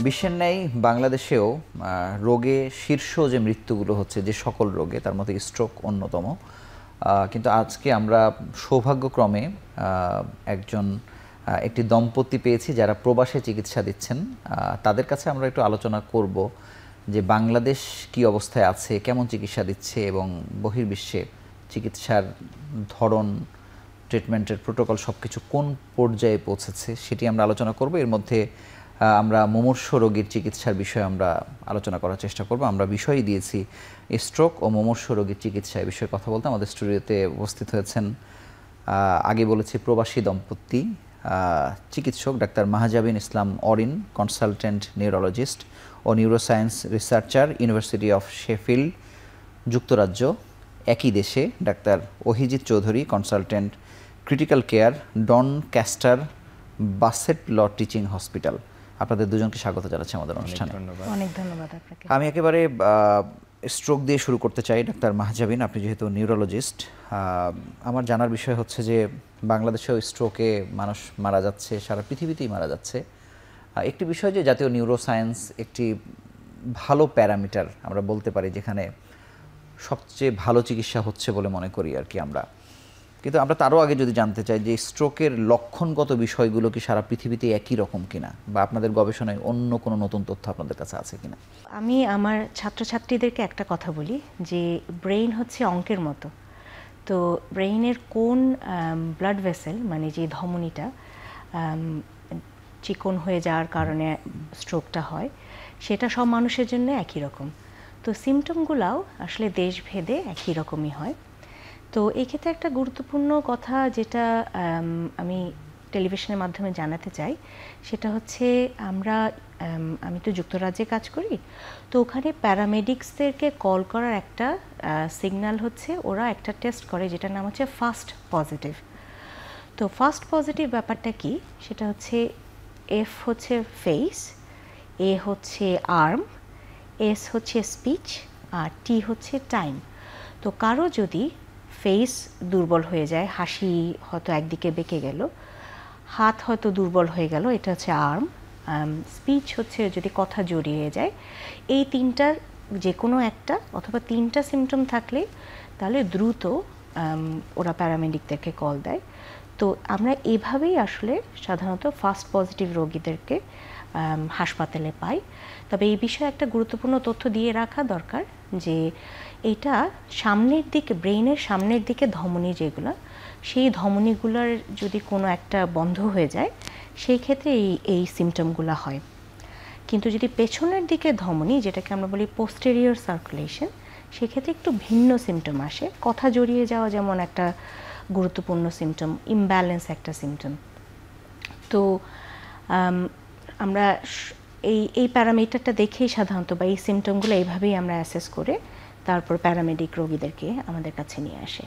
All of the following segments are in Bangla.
বিশ্বের ন্যায় বাংলাদেশেও রোগে শীর্ষ যে মৃত্যুগুলো হচ্ছে, যে সকল রোগে, তার মধ্যে স্ট্রোক অন্যতম। কিন্তু আজকে আমরা সৌভাগ্যক্রমে একটি দম্পতি পেয়েছি যারা প্রবাসে চিকিৎসা দিচ্ছেন। তাদের কাছে আমরা একটু আলোচনা করব যে বাংলাদেশ কি অবস্থায় আছে, কেমন চিকিৎসা দিচ্ছে এবং বহির্বিশ্বে চিকিৎসার ধরন, ট্রিটমেন্টের প্রোটোকল সবকিছু কোন পর্যায়ে পৌঁছেছে সেটি আমরা আলোচনা করব। এর মধ্যে আমরা মুমূর্ষ রোগীর চিকিৎসার বিষয়ে আমরা আলোচনা করার চেষ্টা করব। আমরা বিষয়ই দিয়েছি স্ট্রোক ও মুমূর্ষ রোগীর চিকিৎসা। এই বিষয়ে কথা বলতে আমাদের স্টুডিওতে উপস্থিত হয়েছেন, আগে বলেছি, প্রবাসী দম্পতি চিকিৎসক doctor Mahjabin Islam Orin, consultant neurologist ও neuroscience researcher, university of Sheffield, যুক্তরাজ্য। একই দেশে doctor Ohijit Chowdhury, consultant critical care, Doncaster Bassetlaw teaching hospital. আপনাদের দুজনকে স্বাগত জানাচ্ছি আমাদের অনুষ্ঠানে। অনেক ধন্যবাদ আপনাকে। আমি একেবারে স্ট্রোক দিয়ে শুরু করতে চাই। ডাক্তার মাহাজাবিন, আপনি যেহেতু নিউরোলজিস্ট, আমার জানার বিষয় হচ্ছে যে বাংলাদেশেও স্ট্রোকে মানুষ মারা যাচ্ছে, সারা পৃথিবীতেই মারা যাচ্ছে। একটি বিষয় যে জাতীয় নিউরোসায়েন্স একটি ভালো প্যারামিটার আমরা বলতে পারি, যেখানে সবচেয়ে ভালো চিকিৎসা হচ্ছে বলে মনে করি আর কি আমরা। কিন্তু আমরা তারও আগে যদি জানতে চাই যে স্ট্রোকের লক্ষণগত বিষয়গুলো কি সারা পৃথিবীতে একই রকম কিনা, বা আপনাদের গবেষণায় অন্য কোনো নতুন তথ্য আপনাদের কাছে আছে কিনা। আমি আমার ছাত্রছাত্রীদেরকে একটা কথা বলি যে ব্রেইন হচ্ছে অঙ্কের মতো। তো ব্রেইনের কোন ব্লাড ভেসেল, মানে যে ধমনীটা চিকন হয়ে যাওয়ার কারণে স্ট্রোকটা হয়, সেটা সব মানুষের জন্য একই রকম। তো সিমটমগুলাও আসলে দেশভেদে একই রকমই হয়। তো এই ক্ষেত্রে একটা গুরুত্বপূর্ণ কথা যেটা আমি টেলিভিশনের মাধ্যমে জানাতে চাই, সেটা হচ্ছে আমি তো যুক্তরাজ্যে কাজ করি। তো ওখানে প্যারামেডিক্সদেরকে কল করার একটা সিগন্যাল হচ্ছে, ওরা একটা টেস্ট করে যেটার নাম হচ্ছে ফাস্ট পজিটিভ। তো ফাস্ট পজিটিভ ব্যাপারটা কি, সেটা হচ্ছে এফ হচ্ছে ফেস, এ হচ্ছে আর্ম, এস হচ্ছে স্পিচ, আর টি হচ্ছে টাইম। তো কারো যদি ফেস দুর্বল হয়ে যায়, হাসি হয়তো একদিকে বেঁকে গেল, হাত হয়তো দুর্বল হয়ে গেল, এটা হচ্ছে আর্ম। স্পিচ হচ্ছে যদি কথা জড়িয়ে যায়। এই তিনটার যে কোনো একটা অথবা তিনটা সিমটম থাকলে তাহলে দ্রুত ওরা প্যারামেডিকদেরকে কল দেয়। তো আমরা এভাবেই আসলে সাধারণত ফাস্ট পজিটিভ রোগীদেরকে হাসপাতালে পাই। তবে এই বিষয়ে একটা গুরুত্বপূর্ণ তথ্য দিয়ে রাখা দরকার যে এটা সামনের দিকে, ব্রেইনের সামনের দিকে ধমনী যেগুলো, সেই ধমনীগুলোর যদি কোনো একটা বন্ধ হয়ে যায়, সেই ক্ষেত্রে এই সিমটমগুলো হয়। কিন্তু যদি পেছনের দিকে ধমনী, যেটাকে আমরা বলি পোস্টেরিয়র সার্কুলেশন, সেক্ষেত্রে একটু ভিন্ন সিমটম আসে। কথা জড়িয়ে যাওয়া যেমন একটা গুরুত্বপূর্ণ সিমটম, ইমব্যালেন্স একটা সিমটম। তো আমরা এই প্যারামিটারটা দেখেই সাধারণত, বা এই সিমটমগুলো এইভাবেই আমরা অ্যাসেস করে তারপর প্যারামেডিক রোগীদেরকে আমাদের কাছে নিয়ে আসে।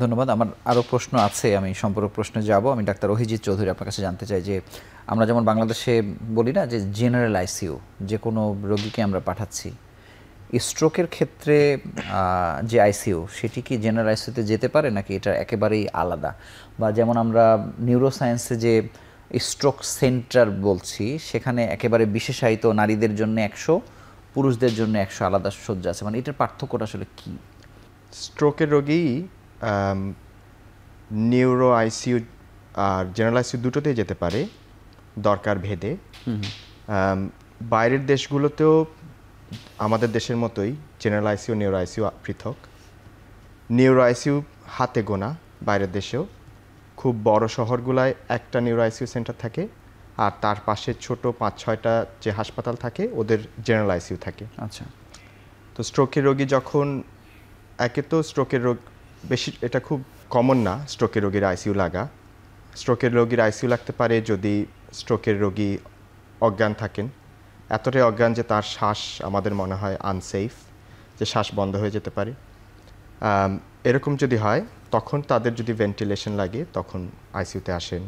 ধন্যবাদ। আমার আরও প্রশ্ন আছে, আমি সম্পূরক প্রশ্নে যাব। আমি ডাক্তার ওহিজিৎ চৌধুরী আপনার কাছে জানতে চাই যে আমরা যেমন বাংলাদেশে বলি না যে জেনারেল আইসিইউ, যে কোনো রোগীকে আমরা পাঠাচ্ছি, স্ট্রোকের ক্ষেত্রে যে আইসিইউ, সেটি কি জেনারেল আইসিইউতে যেতে পারে নাকি এটা একেবারেই আলাদা? বা যেমন আমরা নিউরোসায়েন্সে যে স্ট্রোক সেন্টার বলছি, সেখানে একেবারে বিশেষায়িত নারীদের জন্য 100, পুরুষদের জন্য 100 আলাদা শয্যা আছে, মানে এটার পার্থক্যটা আসলে কি? স্ট্রোকের রোগী নিউরো আইসিইউ আর জেনারেল আইসিইউ দুটোতেই যেতে পারে দরকার ভেদে। বাইরের দেশগুলোতেও আমাদের দেশের মতোই জেনারেল আইসিইউ, নিউরো আইসিইউ পৃথক। নিউরো আইসিইউ হাতে গোনা, বাইরের দেশেও খুব বড় শহরগুলায় একটা নিউরো আইসিইউ সেন্টার থাকে, আর তার পাশে ছোট 5-6টা যে হাসপাতাল থাকে ওদের জেনারেল আইসিইউ থাকে। আচ্ছা। তো স্ট্রোকের রোগী যখন, একে তো স্ট্রোকের রোগ বেশি, এটা খুব কমন না স্ট্রোকের রোগীর আইসিইউ লাগা। স্ট্রোকের রোগীর আইসিইউ লাগতে পারে যদি স্ট্রোকের রোগী অজ্ঞান থাকেন, এতটাই অজ্ঞান যে তার শ্বাস আমাদের মনে হয় আনসেফ, যে শ্বাস বন্ধ হয়ে যেতে পারে। এরকম যদি হয় তখন তাদের যদি ভেন্টিলেশন লাগে তখন আইসিইউতে আসেন।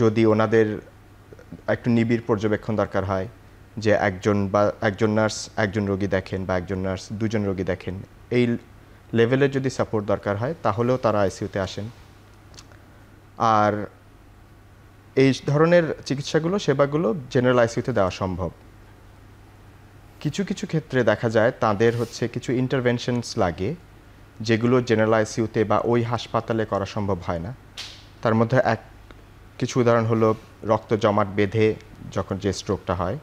যদি ওনাদের একটু নিবিড় পর্যবেক্ষণ দরকার হয়, যে একজন নার্স একজন রোগী দেখেন বা একজন নার্স দুজন রোগী দেখেন, এই লেভেলের যদি সাপোর্ট দরকার হয় তাহলেও তারা আইসিইউতে আসেন। আর এই ধরনের চিকিৎসাগুলো সেবাগুলো জেনারেল আইসিইউতে দেওয়া সম্ভব। কিছু কিছু ক্ষেত্রে দেখা যায় তাদের হচ্ছে কিছু ইন্টারভেনশনস লাগে যেগুলো জেনারেল আইসিইউতে বা ওই হাসপাতালে করা সম্ভব হয় না। তার মধ্যে কিছু উদাহরণ হলো রক্ত জমাট বেঁধে যখন যে স্ট্রোকটা হয়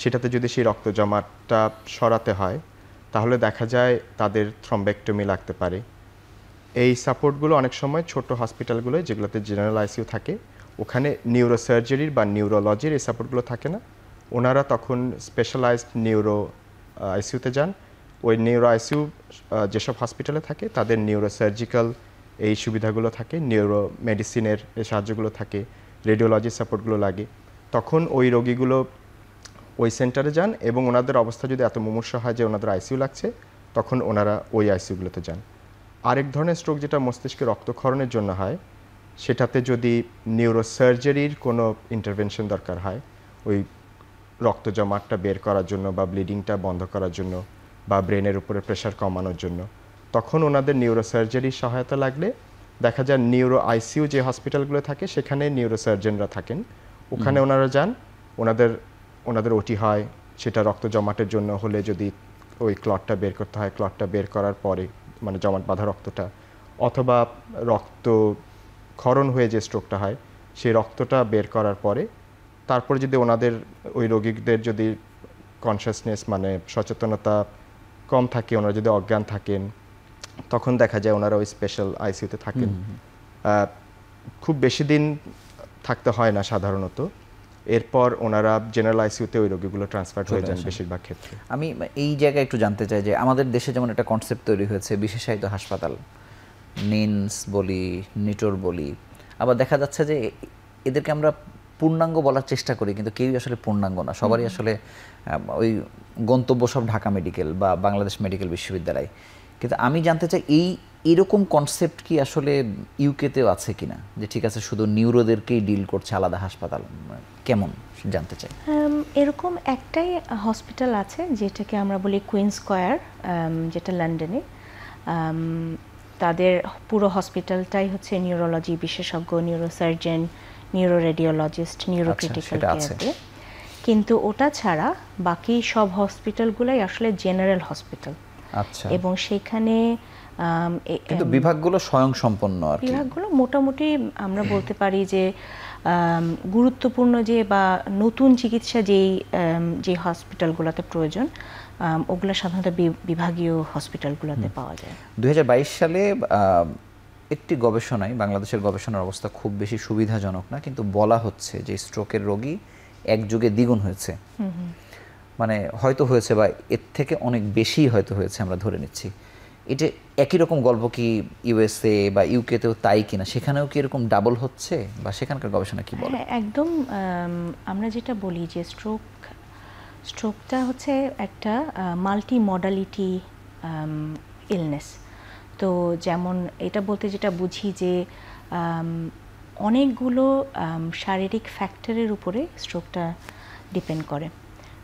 সেটাতে যদি সেই রক্ত জমাটটা সরাতে হয় তাহলে দেখা যায় তাদের থ্রম্বেক্টমি লাগতে পারে। এই সাপোর্টগুলো অনেক সময় ছোট হসপিটালগুলোয় যেগুলোতে জেনারেল আইসিইউ থাকে ওখানে নিউরোসার্জারির বা নিউরোলজির এই সাপোর্টগুলো থাকে না, ওনারা তখন স্পেশালাইজড নিউরো আইসিইউতে যান। ওই নিউরো আইসিইউ যেসব হসপিটালে থাকে তাদের নিউরোসার্জিক্যাল এই সুবিধাগুলো থাকে, নিউরো মেডিসিনের এই সাহায্যগুলো থাকে, রেডিওলজির সাপোর্টগুলো লাগে। তখন ওই রোগীগুলো ওই সেন্টারে যান এবং ওনাদের অবস্থা যদি এত মুমূর্ষ হয় যে ওনাদের আইসিইউ লাগছে তখন ওনারা ওই আইসিইউগুলোতে যান। আরেক ধরনের স্ট্রোক যেটা মস্তিষ্কে রক্তক্ষরণের জন্য হয় সেটাতে যদি নিউরোসার্জারির কোনো ইন্টারভেনশন দরকার হয় ওই রক্ত জমাটটা বের করার জন্য বা ব্লিডিংটা বন্ধ করার জন্য বা ব্রেনের উপরে প্রেশার কমানোর জন্য, তখন ওনাদের নিউরোসার্জারির সহায়তা লাগলে দেখা যায় নিউরো আইসিইউ যে হসপিটালগুলো থাকে সেখানে নিউরোসার্জনরা থাকেন, ওখানে ওনারা যান, ওনাদের ওটি হয়। সেটা রক্ত জমাটের জন্য হলে যদি ওই ক্লটটা বের করতে হয় ক্লটটা বের করার পরে মানে জমাট বাঁধা রক্তটা, অথবা রক্ত ক্ষরণ হয়ে যে স্ট্রোকটা হয় সেই রক্তটা বের করার পরে তারপরে যদি ওনাদের ওই রোগীদের যদি কনসিয়াসনেস মানে সচেতনতা কম থাকে, ওনারা যদি অজ্ঞান থাকেন তখন দেখা যায় ওনারা ওই স্পেশাল আইসিইউতে থাকেন। খুব বেশি দিন থাকতে হয় না সাধারণত, এরপর ওনারা জেনারেল আইসিইউতে ওই রোগীগুলো ট্রান্সফার হয়ে যান বেশিরভাগ ক্ষেত্রে। আমি এই জায়গায় একটু জানতে চাই যে আমাদের দেশে যেমন একটা কনসেপ্ট তৈরি হয়েছে বিশেষায়িত হাসপাতাল, নিনস বলি, নিটোর বলি, আবার দেখা যাচ্ছে যে এদেরকে আমরা পূর্ণাঙ্গ বলার চেষ্টা করি কিন্তু কেউই আসলে পূর্ণাঙ্গ না, সবারই আসলে ওই গন্তব্য সব ঢাকা মেডিকেল বা বাংলাদেশ মেডিকেল বিশ্ববিদ্যালয়। কিন্তু আমি জানতে চাই এরকম কনসেপ্ট কি আসলে ইউকেতেও আছে কিনা, যে ঠিক আছে শুধু নিউরোদেরকেই ডিল করছে আলাদা হাসপাতাল, কেমন জানতে চাই। এরকম একটাই হসপিটাল আছে যেটাকে আমরা বলি কুইন স্কয়ার, যেটা লন্ডনে। তাদের পুরো হসপিটালটাই হচ্ছে নিউরোলজি বিশেষজ্ঞ, নিউরোসার্জন, নিউরো রেডিওলজিস্ট, নিউরোক্রিটিক্যাল কেয়ারে। কিন্তু ওটা ছাড়া বাকি সব হসপিটালগুলাই আসলে জেনারেল হসপিটাল। আচ্ছা। এবং সেখানে কিন্তু বিভাগগুলো স্বয়ংসম্পন্ন আর কি, বিভাগগুলো মোটামুটি আমরা বলতে পারি যে গুরুত্বপূর্ণ যে বা নতুন চিকিৎসা যে হসপিটালগুলোতে প্রয়োজন ওগুলো সাধারণত বিভাগীয় হসপিটালগুলোতে পাওয়া যায়। 2022 সালে একটি গবেষণায়, বাংলাদেশের গবেষণার অবস্থা খুব বেশি সুবিধাজনক না, কিন্তু বলা হচ্ছে যে স্ট্রোকের রোগী এক যুগে দ্বিগুণ হয়েছে। মানে হয়তো হয়েছে বা এর থেকে অনেক বেশি হয়তো হয়েছে আমরা ধরে নিচ্ছি। এটা একই রকম গল্প কি ইউএসএ বা ইউকেতেও তাই কিনা, সেখানেও কি এরকম ডাবল হচ্ছে বা সেখানকার গবেষণা কি বলে? হ্যাঁ, একদম। আমরা যেটা বলি যে স্ট্রোকটা হচ্ছে একটা মাল্টি মডালিটি ইলনেস। তো যেমন এটা বলতে যেটা বুঝি যে অনেকগুলো শারীরিক ফ্যাক্টরের উপরে স্ট্রোকটা ডিপেন্ড করে।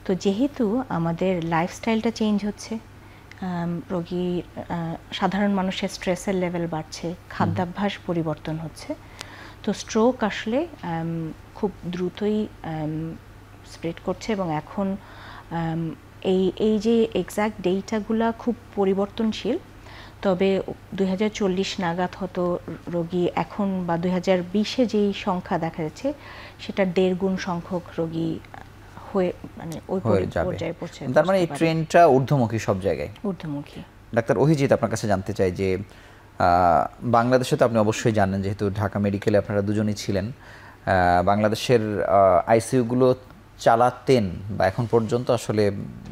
তো যেহেতু আমাদের লাইফস্টাইলটা চেঞ্জ হচ্ছে, রোগীর সাধারণ মানুষের স্ট্রেসের লেভেল বাড়ছে, খাদ্যাভ্যাস পরিবর্তন হচ্ছে, তো স্ট্রোক আসলে খুব দ্রুতই স্প্রেড করছে। এবং এখন এই যে এক্স্যাক্ট ডেটাগুলা খুব পরিবর্তনশীল, তবে 2040 নাগাদ হয়তো রোগী এখন বা 2020-এ যেই সংখ্যা দেখা যাচ্ছে সেটা 1.5 গুণ সংখ্যক রোগী হয়ে মানে ওই পর্যায়ে পৌঁছে। তার মানে এই ট্রেন্ডটা ঊর্ধ্বমুখী সব জায়গায়, ঊর্ধ্বমুখী। ডাক্তার অভিজিৎ, আপনার কাছে জানতে চাই যে বাংলাদেশে তো আপনি অবশ্যই জানেন, যেহেতু ঢাকা মেডিকেলে আপনারা দুজনই ছিলেন, বাংলাদেশের আইসিইউগুলো চালাতেন বা এখন পর্যন্ত আসলে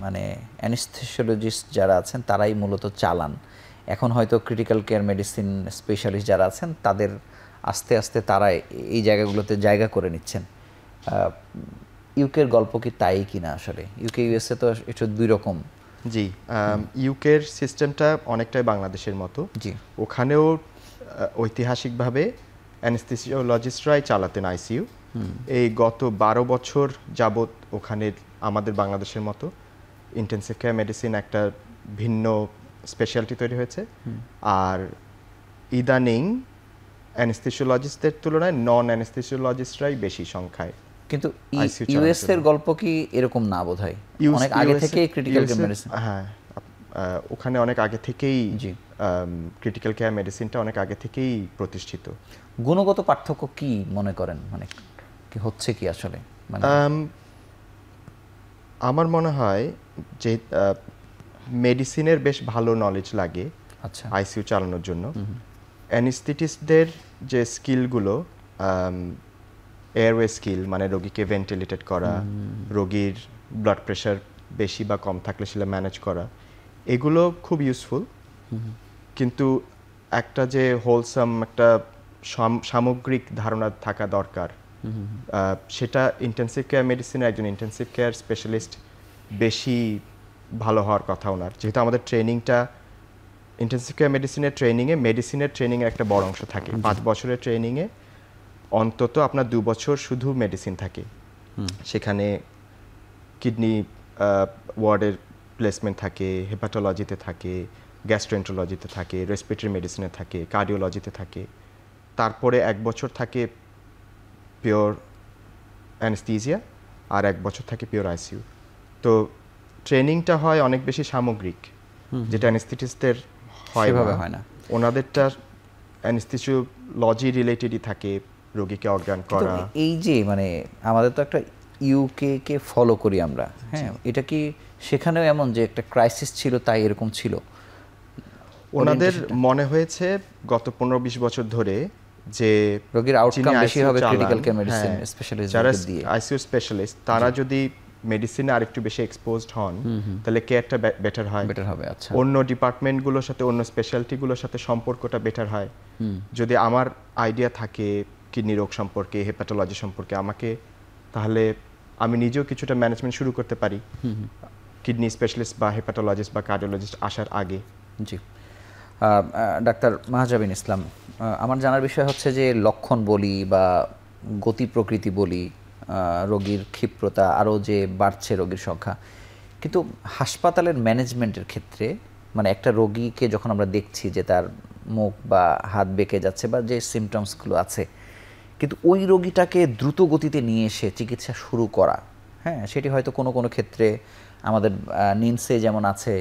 মানে অ্যানেস্থেসিওলজিস্ট যারা আছেন তারাই মূলত চালান। এখন হয়তো ক্রিটিক্যাল কেয়ার মেডিসিন স্পেশালিস্ট যারা আছেন তাদের আস্তে আস্তে তারা এই জায়গাগুলোতে জায়গা করে নিচ্ছেন। ইউকের গল্প কি তাই কিনা আসলে? ইউকে ইউএসএ তো একটু দুই রকম। জি, ইউকের সিস্টেমটা অনেকটাই বাংলাদেশের মতো। জি, ওখানেও ঐতিহাসিকভাবে অ্যানেস্থেসিওলজিস্টরাই চালাতেন আইসিইউ। এই গত 12 বছর যাবত ওখানে আমাদের বাংলাদেশের মতো ইন্টেনসিভ কেয়ার মেডিসিন একটা ভিন্ন স্পেশালিটি তৈরি হয়েছে। আর ইদানিং অ্যানেস্থেসিওলজিস্টদের তুলনায় নন অ্যানেস্থেসিওলজিস্টরাই বেশি সংখ্যায়। কিন্তু ICU ইউএস চালানোর এর গল্প কি এরকম না বোধহয়? অনেক আগে থেকেই ক্রিটিক্যাল কেয়ার মেডিসিন, হ্যাঁ, ওখানে অনেক আগে থেকেই জি, ক্রিটিক্যাল কেয়ার মেডিসিনটা অনেক আগে থেকেই প্রতিষ্ঠিত। গুণগত পার্থক্য কি মনে করেন, মানে কি হচ্ছে কি আসলে? মানে আমার মনে হয় যে মেডিসিনের বেশ ভালো নলেজ লাগে আচ্ছা, আইসিইউ চালানোর জন্য। অ্যানেস্থেটিস্টদের যে স্কিলগুলো, এয়ারওয়ে স্কিল, মানে রোগীকে ভেন্টিলেটেড করা, রোগীর ব্লাড প্রেশার বেশি বা কম থাকলে সেটা ম্যানেজ করা, এগুলো খুব ইউজফুল। কিন্তু একটা যে হোলসাম একটা সামগ্রিক ধারণা থাকা দরকার, সেটা ইন্টেন্সিভ কেয়ার মেডিসিনে একজন ইন্টেন্সিভ কেয়ার স্পেশালিস্ট বেশি ভালো হওয়ার কথা ওনার, যেহেতু আমাদের ট্রেনিংটা ইন্টেন্সিভ কেয়ার মেডিসিনের ট্রেনিংয়ে মেডিসিনের ট্রেনিংয়ের একটা বড় অংশ থাকে। 5 বছরের ট্রেনিংয়ে অন্তত আপনার 2 বছর শুধু মেডিসিন থাকে। সেখানে কিডনি ওয়ার্ডের প্লেসমেন্ট থাকে, হেপাটোলজিতে থাকে, গ্যাস্ট্রোএন্টারোলজিতে থাকে, রেসপিরেটরি মেডিসিনে থাকে, কার্ডিওলজিতে থাকে। তারপরে 1 বছর থাকে পিওর অ্যানেস্থেসিয়া, আর 1 বছর থাকে পিওর আইসিইউ। তো ট্রেনিংটা হয় অনেক বেশি সামগ্রিক, যেটা অ্যানেস্থেটিস্টদের হয় না। ওনাদেরটা অ্যানেস্থেসিওলজি রিলেটেডই থাকে, রোগীকে অজ্ঞান করা। এই যে মানে আমাদের তো একটা ইউকে কে ফলো করি আমরা, হ্যাঁ, এটা কি সেখানেও এমন যে একটা ক্রাইসিস ছিল তাই এরকম ছিল? ওনাদের মনে হয়েছে গত 15-20 বছর ধরে যে রোগীর আউটকাম বেশি হবে ক্রিটিক্যাল কেয়ার মেডিসিন স্পেশালিস্ট যারা দিয়ে, আইসিইউ স্পেশালিস্ট, তারা যদি মেডিসিনে আরেকটু বেশি এক্সপোজড হন তাহলে কেয়ারটা বেটার হবে। আচ্ছা, অন্য ডিপার্টমেন্টগুলোর সাথে, অন্য স্পেশালিটিগুলোর সাথে সম্পর্কটা বেটার হয়। যদি আমার আইডিয়া থাকে কিডনি রোগ সম্পর্কে, হেপাটোলজি সম্পর্কে, আমাকে তাহলে আমি নিজেও কিছুটা ম্যানেজমেন্ট শুরু করতে পারি কিডনি স্পেশালিস্ট বা হেপাটোলজিস্ট বা কার্ডিওলজিস্ট আসার আগে। জি, ডাক্তার মাহজাবিন ইসলাম, আমার জানার বিষয় হচ্ছে যে লক্ষণ বলি বা গতি প্রকৃতি বলি, রোগীর ক্ষিপ্রতা আরও যে বাড়ছে রোগীর সংখ্যা, কিন্তু হাসপাতালের ম্যানেজমেন্টের ক্ষেত্রে মানে একটা রোগীকে যখন আমরা দেখছি যে তার মুখ বা হাত বেঁকে যাচ্ছে বা যে সিমটমসগুলো আছে, কিন্তু ওই রোগীটাকে দ্রুত গতিতে নিয়ে এসে চিকিৎসা শুরু করা, হ্যাঁ, সেটি হয়তো কোনো কোনো ক্ষেত্রে আমাদের নিমসে যেমন আছে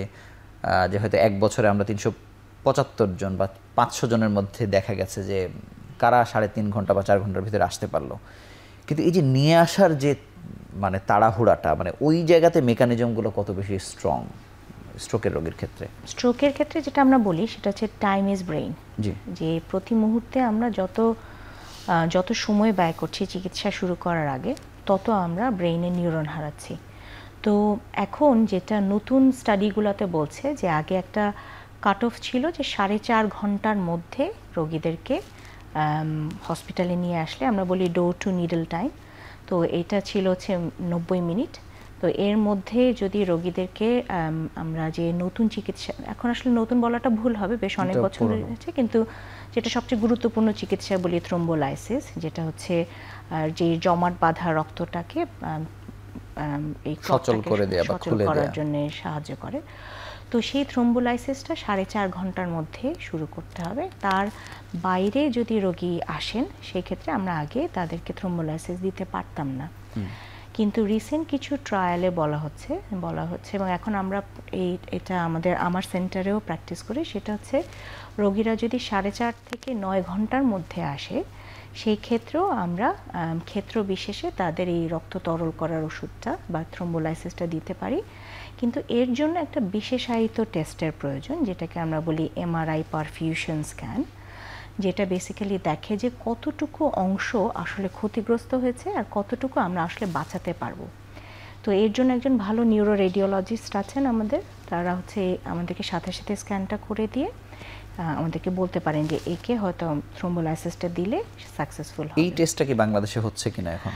যে হয়তো 1 বছরে আমরা 375 জন বা 500 জনের মধ্যে দেখা গেছে যে কারা 3.5 ঘন্টা বা 4 ঘন্টার ভিতরে আসতে পারলো। কিন্তু এই যে নিয়ে আসার যে মানে তাড়াহুড়াটা, মানে ওই জায়গাতে মেকানিজমগুলো কত বেশি স্ট্রং স্ট্রোকের রোগীর ক্ষেত্রে? স্ট্রোকের ক্ষেত্রে যেটা আমরা বলি সেটা হচ্ছে টাইম ইজ ব্রেইন। জি, যে প্রতি মুহূর্তে আমরা যত সময় ব্যয় করছি চিকিৎসা শুরু করার আগে, তত আমরা ব্রেইনে নিউরন হারাচ্ছি। তো এখন যেটা নতুন স্টাডিগুলোতে বলছে যে আগে একটা কাট অফ ছিল যে 4.5 ঘন্টার মধ্যে রোগীদেরকে হসপিটালে নিয়ে আসলে আমরা বলি ডোর টু নিডল টাইম। তো এটা ছিল হচ্ছে 90 মিনিট। তো এর মধ্যে যদি রোগীদেরকে আমরা যে নতুন চিকিৎসা, এখন আসলে নতুন বলাটা ভুল হবে, বেশ অনেক বছর হয়েছে, কিন্তু যেটা সবচেয়ে গুরুত্বপূর্ণ চিকিৎসা বলি থ্রোম্বোলাইসিস, যেটা হচ্ছে যে জমাট বাঁধা রক্তটাকে এই সচল করে দেয়া বা খুলে করার জন্য সাহায্য করে। তো সেই থ্রোম্বোলাইসিসটা 4.5 ঘন্টার মধ্যে শুরু করতে হবে। তার বাইরে যদি রোগী আসেন সেই ক্ষেত্রে আমরা আগে তাদেরকে থ্রোম্বোলাইসিস দিতে পারতাম না। কিন্তু রিসেন্ট কিছু ট্রায়ালে বলা হচ্ছে এবং এখন আমরা এটা আমার সেন্টারেও প্র্যাকটিস করি, সেটা হচ্ছে রোগীরা যদি 4.5 থেকে 9 ঘন্টার মধ্যে আসে সেই ক্ষেত্রেও আমরা ক্ষেত্র বিশেষে তাদের এই রক্ত তরল করার ওষুধটা বা থ্রোম্বোলাইসিসটা দিতে পারি। কিন্তু এর জন্য একটা বিশেষায়িত টেস্টের প্রয়োজন, যেটাকে আমরা বলি এমআরআই পারফিউশন স্ক্যান, যেটা বেসিক্যালি দেখে যে কতটুকু অংশ আসলে ক্ষতিগ্রস্ত হয়েছে আর কতটুকু আমরা আসলে বাঁচাতে পারবো। তো এর জন্য একজন ভালো নিউরো রেডিওলজিস্ট আছেন আমাদের, তারা হচ্ছে আমাদেরকে সাথে সাথে স্ক্যানটা করে দিয়ে আমাদেরকে বলতে পারেন যে একে হয়তো থ্রোম্বোলাইসিসটা দিলে সাকসেসফুল হবে। এই টেস্টটা কি বাংলাদেশে হচ্ছে কিনা এখন?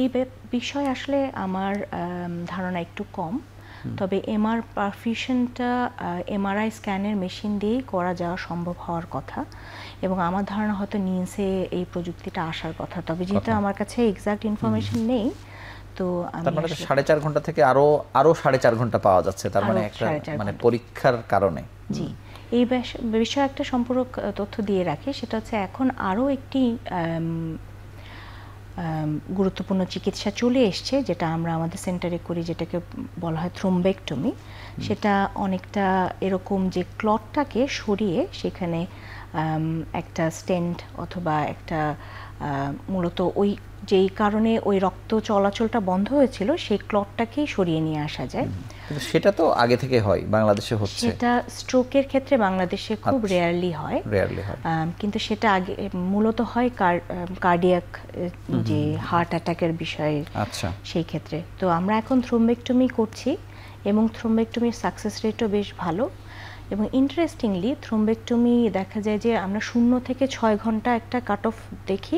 এই বিষয়ে আসলে আমার ধারণা একটু কম, তবে এমআর পারফিউশনটা এমআরআই স্ক্যানের মেশিন দিয়েই করা যাওয়া সম্ভব হওয়ার কথা, এবং আমার ধারণা হয়তো নিউজে এই প্রযুক্তিটা আসার কথা, তবে যেহেতু আমার কাছে এক্সাক্ট ইনফরমেশন নেই, তো তার মানে 4.5 ঘন্টা থেকে আরো 4.5 ঘন্টা পাওয়া যাচ্ছে, তার মানে একটা মানে পরীক্ষার কারণে। জি, এই বিষয়ে একটা সম্পূরক তথ্য দিয়ে রাখি, সেটা হচ্ছে এখন আরও একটি গুরুত্বপূর্ণ চিকিৎসা চলে এসছে, যেটা আমরা আমাদের সেন্টারে করি, যেটাকে বলা হয় থ্রোম্বেক্টমি। সেটা অনেকটা এরকম যে ক্লটটাকে সরিয়ে সেখানে একটা স্টেন্ট অথবা একটা মূলত ওই যেই কারণে ওই রক্ত চলাচলটা বন্ধ হয়েছিল সেই ক্লটটাকেই সরিয়ে নিয়ে আসা যায়। কিন্তু সেটা তো আগে থেকে হয়, বাংলাদেশে হচ্ছে। সেটা স্ট্রোকের ক্ষেত্রে বাংলাদেশে খুব রেয়ারলি হয়, কিন্তু সেটা আগে মূলত হয় কার্ডিয়াক যে হার্ট অ্যাটাকের বিষয়ে, আচ্ছা, সেই ক্ষেত্রে। তো আমরা এখন থ্রোম্বেক্টমি করছি এবং থ্রোম্বেক্টমির সাকসেস রেটও বেশ ভালো। এবং ইন্টারেস্টিংলি থ্রোম্বেক্টমি দেখা যায় যে আমরা 0 থেকে 6 ঘন্টা একটা কাট অফ দেখি,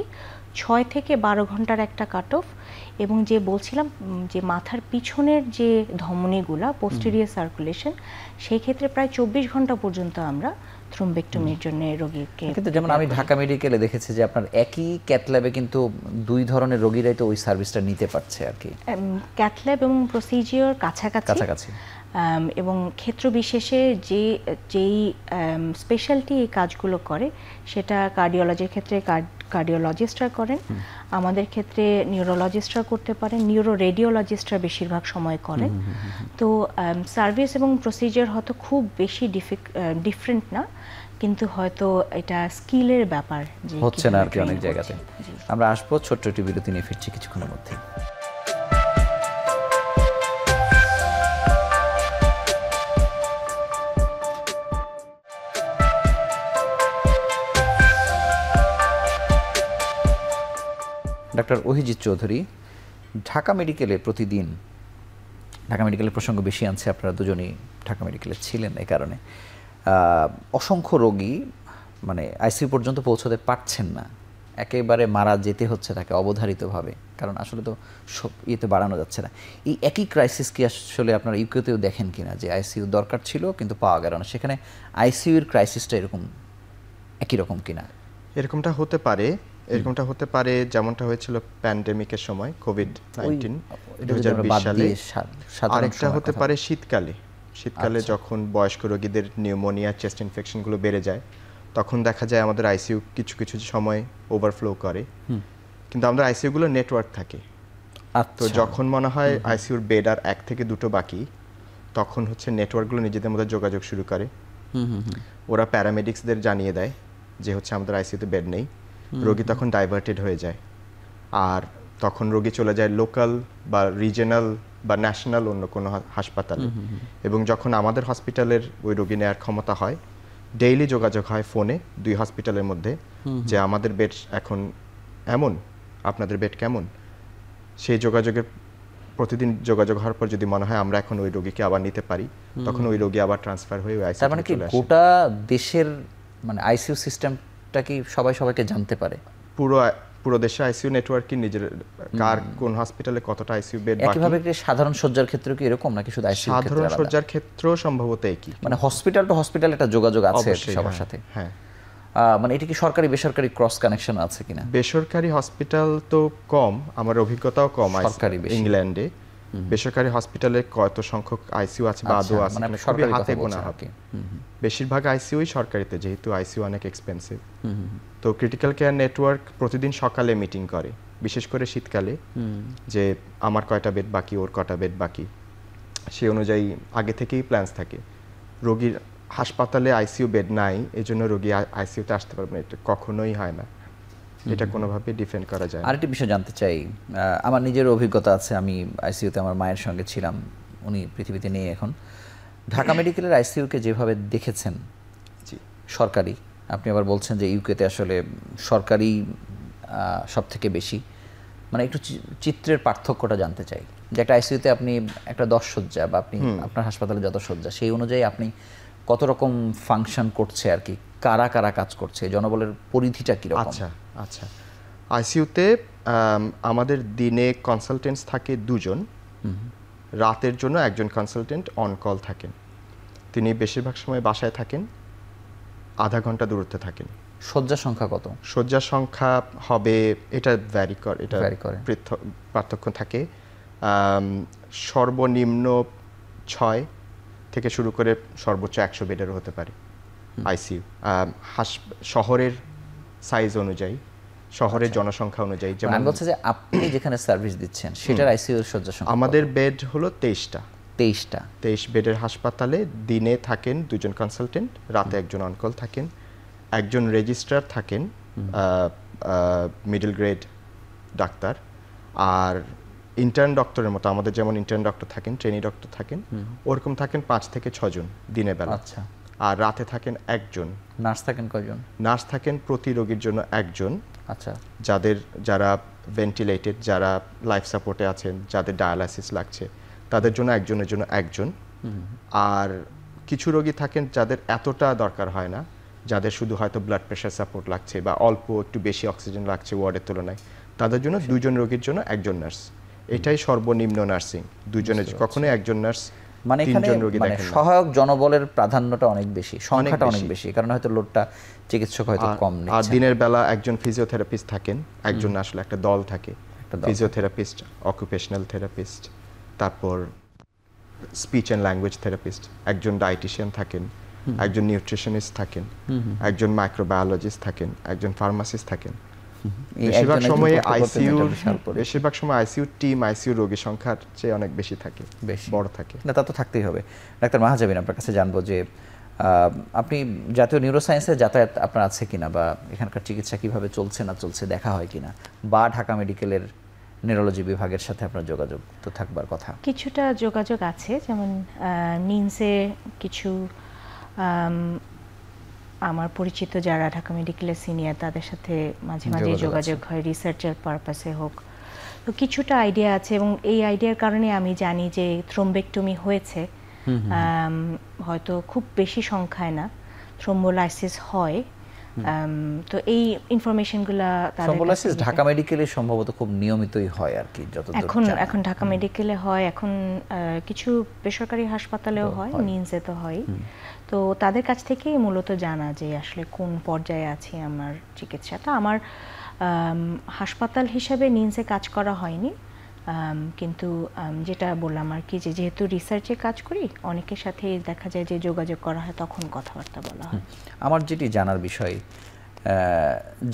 6 থেকে 12 ঘন্টার একটা কাট অফ, এবং যে বলছিলাম যে মাথার পিছনের যে ধমনীগুলা পোস্টেরিয়র সার্কুলেশন, সেই ক্ষেত্রে প্রায় 24 ঘন্টা পর্যন্ত আমরা থ্রোম্বেক্টমির জন্য রোগীকে। কিন্তু যেমন আমি ঢাকা মেডিকেলে দেখেছি যে আপনার একই ক্যাথল্যাবে কিন্তু 2 ধরনের রোগীরাই তো ওই সার্ভিসটা নিতে পারছে আর কি। ক্যাথল্যাব এবং প্রসিজিওর কাছাকাছি, এবং ক্ষেত্র বিশেষে যেই স্পেশালিটি এই কাজগুলো করে, সেটা কার্ডিওলজির ক্ষেত্রে কার্ডিওলজিস্টরা করেন, আমাদের ক্ষেত্রে নিউরোলজিস্টরা করতে পারেন, নিউরো রেডিওলজিস্টরা বেশিরভাগ সময় করেন। তো সার্ভিস এবং প্রসিজিওর হয়তো খুব বেশি ডিফারেন্ট না, কিন্তু হয়তো এটা স্কিলের ব্যাপার যে হচ্ছে না আর কি অনেক জায়গাতে। আমরা আসবো ছোট্ট একটি বিরতি নিয়ে, ফিরছি কিছুক্ষণের মধ্যে। ডাক্তার অভিজিৎ চৌধুরী, ঢাকা মেডিকেলে প্রতিদিন, ঢাকা মেডিকেলের প্রসঙ্গ বেশি আনছে, আপনারা দুজনেই ঢাকা মেডিকেলে ছিলেন, এই কারণে অসংখ্য রোগী মানে আইসিইউ পর্যন্ত পৌঁছতে পারছেন না, একেবারে মারা যেতে হচ্ছে তাকে অবধারিতভাবে, কারণ আসলে তো সব ইয়েতে বাড়ানো যাচ্ছে না। এই একই ক্রাইসিস কি আসলে আপনারা ইউকেতেও দেখেন কিনা, যে আইসিইউ দরকার ছিল কিন্তু পাওয়া গেল না, সেখানে আইসিইউর ক্রাইসিসটা এরকম একই রকম কিনা? এরকমটা হতে পারে যেমনটা হয়েছিল প্যান্ডেমিকের সময়, কোভিড-19 2020 সালে। আরেকটা হতে পারে শীতকালে যখন বয়স্ক রোগীদের নিউমোনিয়া, চেস্ট ইনফেকশনগুলো বেড়ে যায়, তখন দেখা যায় আমাদের আইসিইউ কিছু কিছু সময় ওভারফ্লো করে, কিন্তু আমাদের আইসিইউগুলো নেটওয়ার্ক থাকে। তো যখন মনে হয় আইসিইউর বেড আর 1 থেকে 2টো বাকি, তখন হচ্ছে নেটওয়ার্কগুলো নিজেদের মধ্যে যোগাযোগ শুরু করে। ওরা প্যারামেডিক্সদের জানিয়ে দেয় যে হচ্ছে আমাদের আইসিইউতে বেড নেই, রোগী তখন ডাইভার্টেড হয়ে যায়, আর তখন রোগী চলে যায় লোকাল বা রিজিয়নাল বা ন্যাশনাল অন্য কোনো হাসপাতালে। এবং যখন আমাদের হসপিটালের ওই রোগী নেওয়ার ক্ষমতা হয়, ডেইলি যোগাযোগ হয় ফোনে 2 হসপিটালের মধ্যে, যে আমাদের বেড এখন এমন, আপনাদের বেড কেমন। সেই প্রতিদিন যোগাযোগ হওয়ার পর যদি মনে হয় আমরা এখন ওই রোগীকে আবার নিতে পারি, তখন ওই রোগী আবার ট্রান্সফার হয়ে আইসিইউ তার মানে কি গোটা দেশের মানে আইসিইউ সিস্টেমটা কি সবাইকে জানতে পারে? পুরো দেশে আইসিইউ নেটওয়ার্ক কি নিজের কার কোন হসপিটালে কতটা আইসিইউ বেড বাকি। একইভাবে কি সাধারণ শয্যার ক্ষেত্রে কি এরকম, নাকি শুধু আইসিইউ ক্ষেত্রে? সাধারণ শয্যার ক্ষেত্রেও সম্ভবত একই, মানে হসপিটাল টু হসপিটাল এটা যোগাযোগ আছে সবার সাথে। হ্যাঁ, মানে এটা কি সরকারি বেসরকারি ক্রস কানেকশন আছে কিনা? বেসরকারি হসপিটাল তো কম, আমার অভিজ্ঞতাও কম ইংল্যান্ডে। বেসরকারি হসপিটালে কত সংখ্যক আইসিইউ আছে বা আদৌ আছে, মানে সরকারি হাতে গোনা হবে। বেশিরভাগ আইসিইউই সরকারিতে, যেহেতু আইসিইউ অনেক এক্সপেন্সিভ। তো ক্রিটিক্যাল কেয়ার নেটওয়ার্ক প্রতিদিন সকালে মিটিং করে, বিশেষ করে শীতকালে, যে আমার কয়টা বেড বাকি, ওর কয়টা বেড বাকি, সেই অনুযায়ী আগে থেকেই প্ল্যানস থাকে। রোগীর হাসপাতালে আইসিইউ বেড নাই, এজন্য রোগী আইসিইউতে আসতে পারবে না, এটা কখনোই হয় না, এটা কোনোভাবে ডিফেন্ড করা যায় না। আরেকটি বিষয় জানতে চাই, আমার নিজের অভিজ্ঞতা আছে, আমি আইসিইউতে আমার মায়ের সঙ্গে ছিলাম, উনি পৃথিবীতে নেই এখন। ঢাকা মেডিকেলের আইসিইউকে যেভাবে দেখেছেন সরকারি, আপনি আবার বলছেন যে ইউকেতে আসলে সরকারি সব থেকে বেশি, মানে একটু চিত্রের পার্থক্যটা জানতে চাই, যে একটা আইসিইউতে আপনি একটা 10 শয্যা বা আপনি আপনার হাসপাতালে যত শয্যা, সেই অনুযায়ী আপনি কত রকম ফাংশন করছে আর কি, কারা কারা কাজ করছে, জনবলের পরিধিটা কীরকম? আচ্ছা, আইসিইউতে আমাদের দিনে কনসালটেন্টস থাকে 2 জন, রাতের জন্য একজন কনসালটেন্ট অন কল থাকেন। তিনি বেশিরভাগ সময় বাসায় থাকেন, আধা ঘন্টা দূরত্বে থাকেন। শয্যা সংখ্যা কত? শয্যার সংখ্যা হবে, এটা ভ্যারি করে, পার্থক্য থাকে। সর্বনিম্ন 6 থেকে শুরু করে সর্বোচ্চ 100 বেডেরও হতে পারে। আইসিইউ শহরের সাইজ অনুযায়ী, শহরের জনসংখ্যা অনুযায়ী। যেমন আমি বলছি যে আপনি যেখানে সার্ভিস দিচ্ছেন সেটার আইসিইউ শয্যা সংখ্যা আমাদের বেড হলো 23টা। 23 বেডের হাসপাতালে দিনে থাকেন 2 জন কনসালটেন্ট, রাতে একজন অনকল থাকেন, একজন রেজিস্ট্রার থাকেন, মিডল গ্রেড ডাক্তার, আর ইন্টার্ন ডক্টরের মতো আমাদের যেমন ইন্টার্ন ডক্টর থাকেন, ট্রেনি ডক্টর থাকেন, ওরকম থাকেন 5 থেকে 6 জন দিনের বেলা। আচ্ছা। আর রাতে থাকেন একজন। নার্স থাকেন কয়জন? নার্স থাকেন প্রতি রোগীর জন্য একজন। আচ্ছা। যারা ভেন্টিলেটেড, যারা লাইফ সাপোর্টে আছেন, যাদের ডায়ালাইসিস লাগছে তাদের জন্য একজনের জন্য একজন। আর কিছু রোগী থাকেন যাদের এতটা দরকার হয় না, যাদের শুধু হয়তো ব্লাড প্রেশার সাপোর্ট লাগছে বা অল্প একটু বেশি অক্সিজেন লাগছে ওয়ার্ডের তুলনায়, তাদের জন্য 2 জন রোগীর জন্য একজন নার্স। এটাই সর্বনিম্ন নার্সিং। 2 জনের কখনোই একজন নার্স মানে এখানে মানে সহায়ক জনবলের প্রাধান্যটা অনেক বেশি, সংখ্যাটা অনেক বেশি, কারণ হয়তো লোডটা চিকিৎসক হয়তো কম নিচ্ছে। আর দিনের বেলা একজন ফিজিওথেরাপিস্ট থাকেন, একজন আসলে একটা দল থাকে, ফিজিওথেরাপিস্ট, অকুপেশনাল থেরাপিস্ট, তারপর স্পিচ অ্যান্ড ল্যাঙ্গুয়েজ থেরাপিস্ট, একজন ডায়েটিশিয়ান থাকেন, একজন নিউট্রিশনিস্ট থাকেন, একজন মাইক্রোবায়োলজিস্ট থাকেন, একজন ফার্মাসিস্ট থাকেন। বেশিরভাগ সময় আইসিইউ টিম আইসিইউ রোগীর সংখ্যার চেয়ে অনেক বেশি থাকে, বড় থাকে। না, তা তো থাকতেই হবে। ডাক্তার মাহাজাবিন, আপনার কাছে জানবো যে আপনি জাতীয় নিউরোসায়েন্সের যাতায়াত আপনার আছে কিনা, বা এখানকার চিকিৎসা কিভাবে চলছে না চলছে দেখা হয় কিনা, বা ঢাকা মেডিকেলের নিউরোলজি বিভাগের সাথে আপনার যোগাযোগ তো থাকবার কথা? কিছুটা যোগাযোগ আছে, যেমন নিমসে কিছু আমার পরিচিত যারা ঢাকা মেডিকেলের সিনিয়র, তাদের সাথে মাঝে মাঝে যোগাযোগ হয়, রিসার্চের পারপাসে হোক। তো কিছুটা আইডিয়া আছে, এবং এই আইডিয়ার কারণে আমি জানি যে থ্রোম্বেক্টমি হয়েছে, হয়তো খুব বেশি সংখ্যায় না, থ্রোম্বোলাইসিস হয়। তো এই ইনফরমেশনগুলো থ্রোম্বোলাইসিস ঢাকা মেডিকেলে সম্ভবত খুব নিয়মিতই হয় আর কি, যতদূর এখন ঢাকা মেডিকেলে হয়, এখন কিছু বেসরকারি হাসপাতালেও হয়, নিমসে তো হয়। তো তাদের কাছ থেকেই মূলত জানা যে আসলে কোন পর্যায়ে আছে আমার চিকিৎসাটা। আমার হাসপাতাল হিসাবে নিমসে কাজ করা হয়নি, কিন্তু যেটা বললাম আর কি, যে যেহেতু রিসার্চে কাজ করি, অনেকের সাথে দেখা যায় যে যোগাযোগ করা হয়, তখন কথাবার্তা বলা হয়। আমার যেটি জানার বিষয়,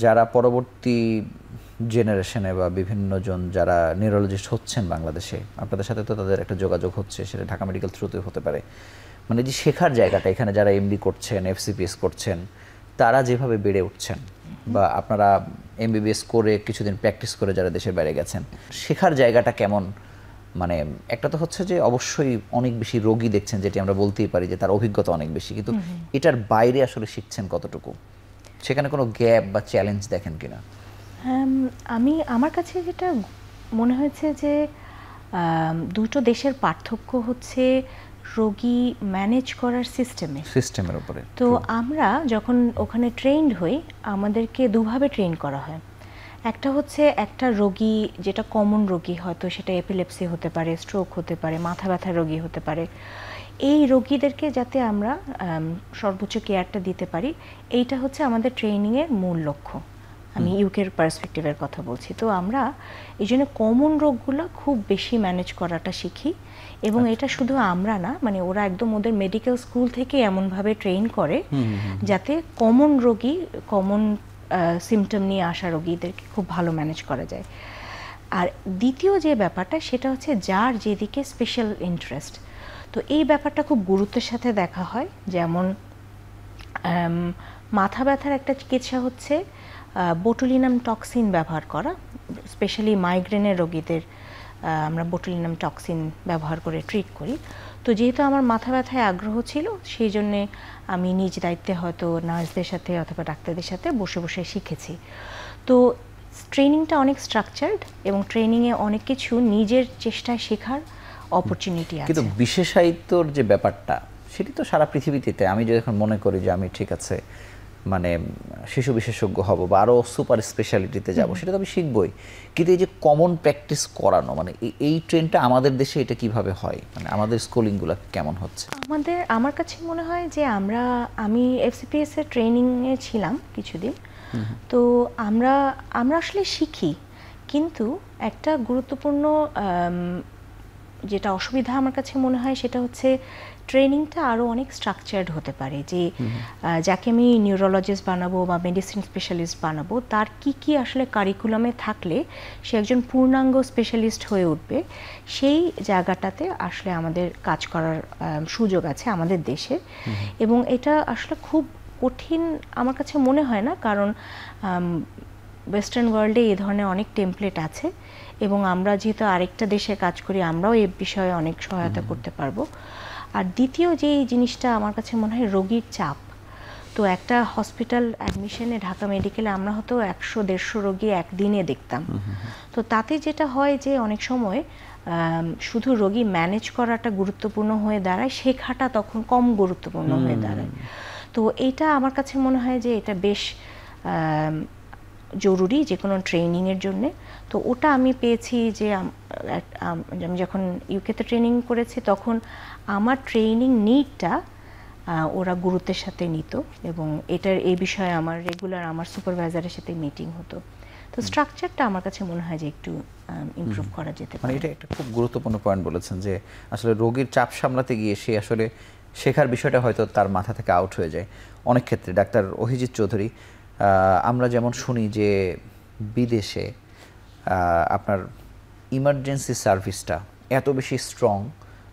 যারা পরবর্তী জেনারেশনে বা বিভিন্ন জন যারা নিউরোলজিস্ট হচ্ছেন বাংলাদেশে, আপনাদের সাথে তো তাদের একটা যোগাযোগ হচ্ছে, সেটা ঢাকা মেডিকেল থ্রুতে হতে পারে, মানে যে শেখার জায়গাটা, এখানে যারা এমডি করছেন, এফসিপিএস করছেন, তারা যেভাবে বেড়ে উঠছেন, বা আপনারা এমবিবিএস করে কিছুদিন প্র্যাকটিস করে যারা দেশের বাইরে গেছেন, শেখার জায়গাটা কেমন? মানে একটা তো হচ্ছে যে অবশ্যই অনেক বেশি রোগী দেখছেন, যেটি আমরা বলতেই পারি যে তার অভিজ্ঞতা অনেক বেশি, কিন্তু এটার বাইরে আসলে শিখছেন কতটুকু, সেখানে কোনো গ্যাপ বা চ্যালেঞ্জ দেখেন কিনা? আমার কাছে যেটা মনে হয়েছে যে দুটো দেশের পার্থক্য হচ্ছে রোগী ম্যানেজ করার সিস্টেমের উপরে। তো আমরা যখন ওখানে ট্রেন্ড হই, আমাদেরকে দুভাবে ট্রেন করা হয়। একটা হচ্ছে একটা রোগী যেটা কমন রোগী, হয়তো সেটা এপিলেপসি হতে পারে, স্ট্রোক হতে পারে, মাথা ব্যথার রোগী হতে পারে, এই রোগীদেরকে যাতে আমরা সর্বোচ্চ কেয়ারটা দিতে পারি, এইটা হচ্ছে আমাদের ট্রেনিংয়ের মূল লক্ষ্য। আমি ইউকের পার্সপেক্টিভের কথা বলছি। তো আমরা এই জন্য কমন রোগগুলো খুব বেশি ম্যানেজ করাটা শিখি, এবং এটা শুধু আমরা না, মানে ওরা একদম ওদের মেডিকেল স্কুল থেকে এমনভাবে ট্রেন করে যাতে কমন রোগী, কমন সিমটম নিয়ে আসা রোগীদেরকে খুব ভালো ম্যানেজ করা যায়। আর দ্বিতীয় যে ব্যাপারটা, সেটা হচ্ছে যার যেদিকে স্পেশাল ইন্টারেস্ট, তো এই ব্যাপারটা খুব গুরুত্বের সাথে দেখা হয়। যেমন মাথা ব্যথার একটা চিকিৎসা হচ্ছে বোটুলিনাম টক্সিন ব্যবহার করা, স্পেশালি মাইগ্রেনের রোগীদের আমরা বোটুলিনাম টক্সিন ব্যবহার করে ট্রিট করি। তো যেহেতু আমার মাথা ব্যথায় আগ্রহ ছিল, সেই জন্যে আমি নিজ দায়িত্বে হয়তো নার্সদের সাথে অথবা ডাক্তারদের সাথে বসে বসে শিখেছি। তো ট্রেনিংটা অনেক স্ট্রাকচার্ড, এবং ট্রেনিংয়ে অনেক কিছু নিজের চেষ্টায় শেখার অপরচুনিটি আছে। কিন্তু বিশেষায়িত্বর যে ব্যাপারটা, সেটি তো সারা পৃথিবীতে, আমি যখন মনে করি যে আমি ঠিক আছে মানে শিশু বিশেষজ্ঞ হব বা আরও সুপার স্পেশালিটিতে যাব, সেটা তো আমি শিখবই, কিন্তু এই যে কমন প্র্যাকটিস করানো, মানে এই ট্রেনটা আমাদের দেশে এটা কিভাবে হয়, মানে আমাদের স্কুলিংগুলো কেমন হচ্ছে? আমার কাছে মনে হয় যে আমি এফসিপিএস এর ট্রেনিংয়ে ছিলাম কিছুদিন, তো আমরা আসলে শিখি, কিন্তু একটা গুরুত্বপূর্ণ যেটা অসুবিধা আমার কাছে মনে হয়, সেটা হচ্ছে ট্রেনিংটা আরও অনেক স্ট্রাকচার্ড হতে পারে, যে যাকে আমি নিউরোলজিস্ট বানাবো বা মেডিসিন স্পেশালিস্ট বানাবো তার কি কি আসলে কারিকুলামে থাকলে সে একজন পূর্ণাঙ্গ স্পেশালিস্ট হয়ে উঠবে, সেই জায়গাটাতে আসলে আমাদের কাজ করার সুযোগ আছে আমাদের দেশে। এবং এটা আসলে খুব কঠিন আমার কাছে মনে হয় না, কারণ ওয়েস্টার্ন ওয়ার্ল্ডে এই ধরনের অনেক টেমপ্লেট আছে এবং আমরা যেহেতু আরেকটা দেশে কাজ করি আমরাও এই বিষয়ে অনেক সহায়তা করতে পারবো। আর দ্বিতীয় যে জিনিসটা আমার কাছে মনে হয় রোগীর চাপ। তো একটা হসপিটাল অ্যাডমিশনে ঢাকা মেডিকেলে আমরা হয়তো 100-150 রোগী একদিনে দেখতাম। তো তাতে যেটা হয় যে অনেক সময় শুধু রোগী ম্যানেজ করাটা গুরুত্বপূর্ণ হয়ে দাঁড়ায়, শেখাটা তখন কম গুরুত্বপূর্ণ হয়ে দাঁড়ায়। তো এটা আমার কাছে মনে হয় যে এটা বেশ জরুরি যে কোনো ট্রেনিংয়ের জন্যে। তো ওটা আমি পেয়েছি যে আমি যখন ইউকেতে ট্রেনিং করেছি তখন আমার ট্রেনিং নিডটা ওরা গুরুত্বের সাথে নিত এবং এটার এই বিষয়ে আমার রেগুলার আমার সুপারভাইজারের সাথে মিটিং হতো। তো স্ট্রাকচারটা আমার কাছে মনে হয় যে একটু ইমপ্রুভ করা যেতে পারে। মানে এটা একটা খুব গুরুত্বপূর্ণ পয়েন্ট বলেছেন যে আসলে রোগীর চাপ সামলাতে গিয়ে সে আসলে শেখার বিষয়টা হয়তো তার মাথা থেকে আউট হয়ে যায় অনেক ক্ষেত্রে। ডাক্তার অভিজিৎ চৌধুরী, আমরা যেমন শুনি যে বিদেশে আপনার ইমার্জেন্সি সার্ভিসটা এত বেশি স্ট্রং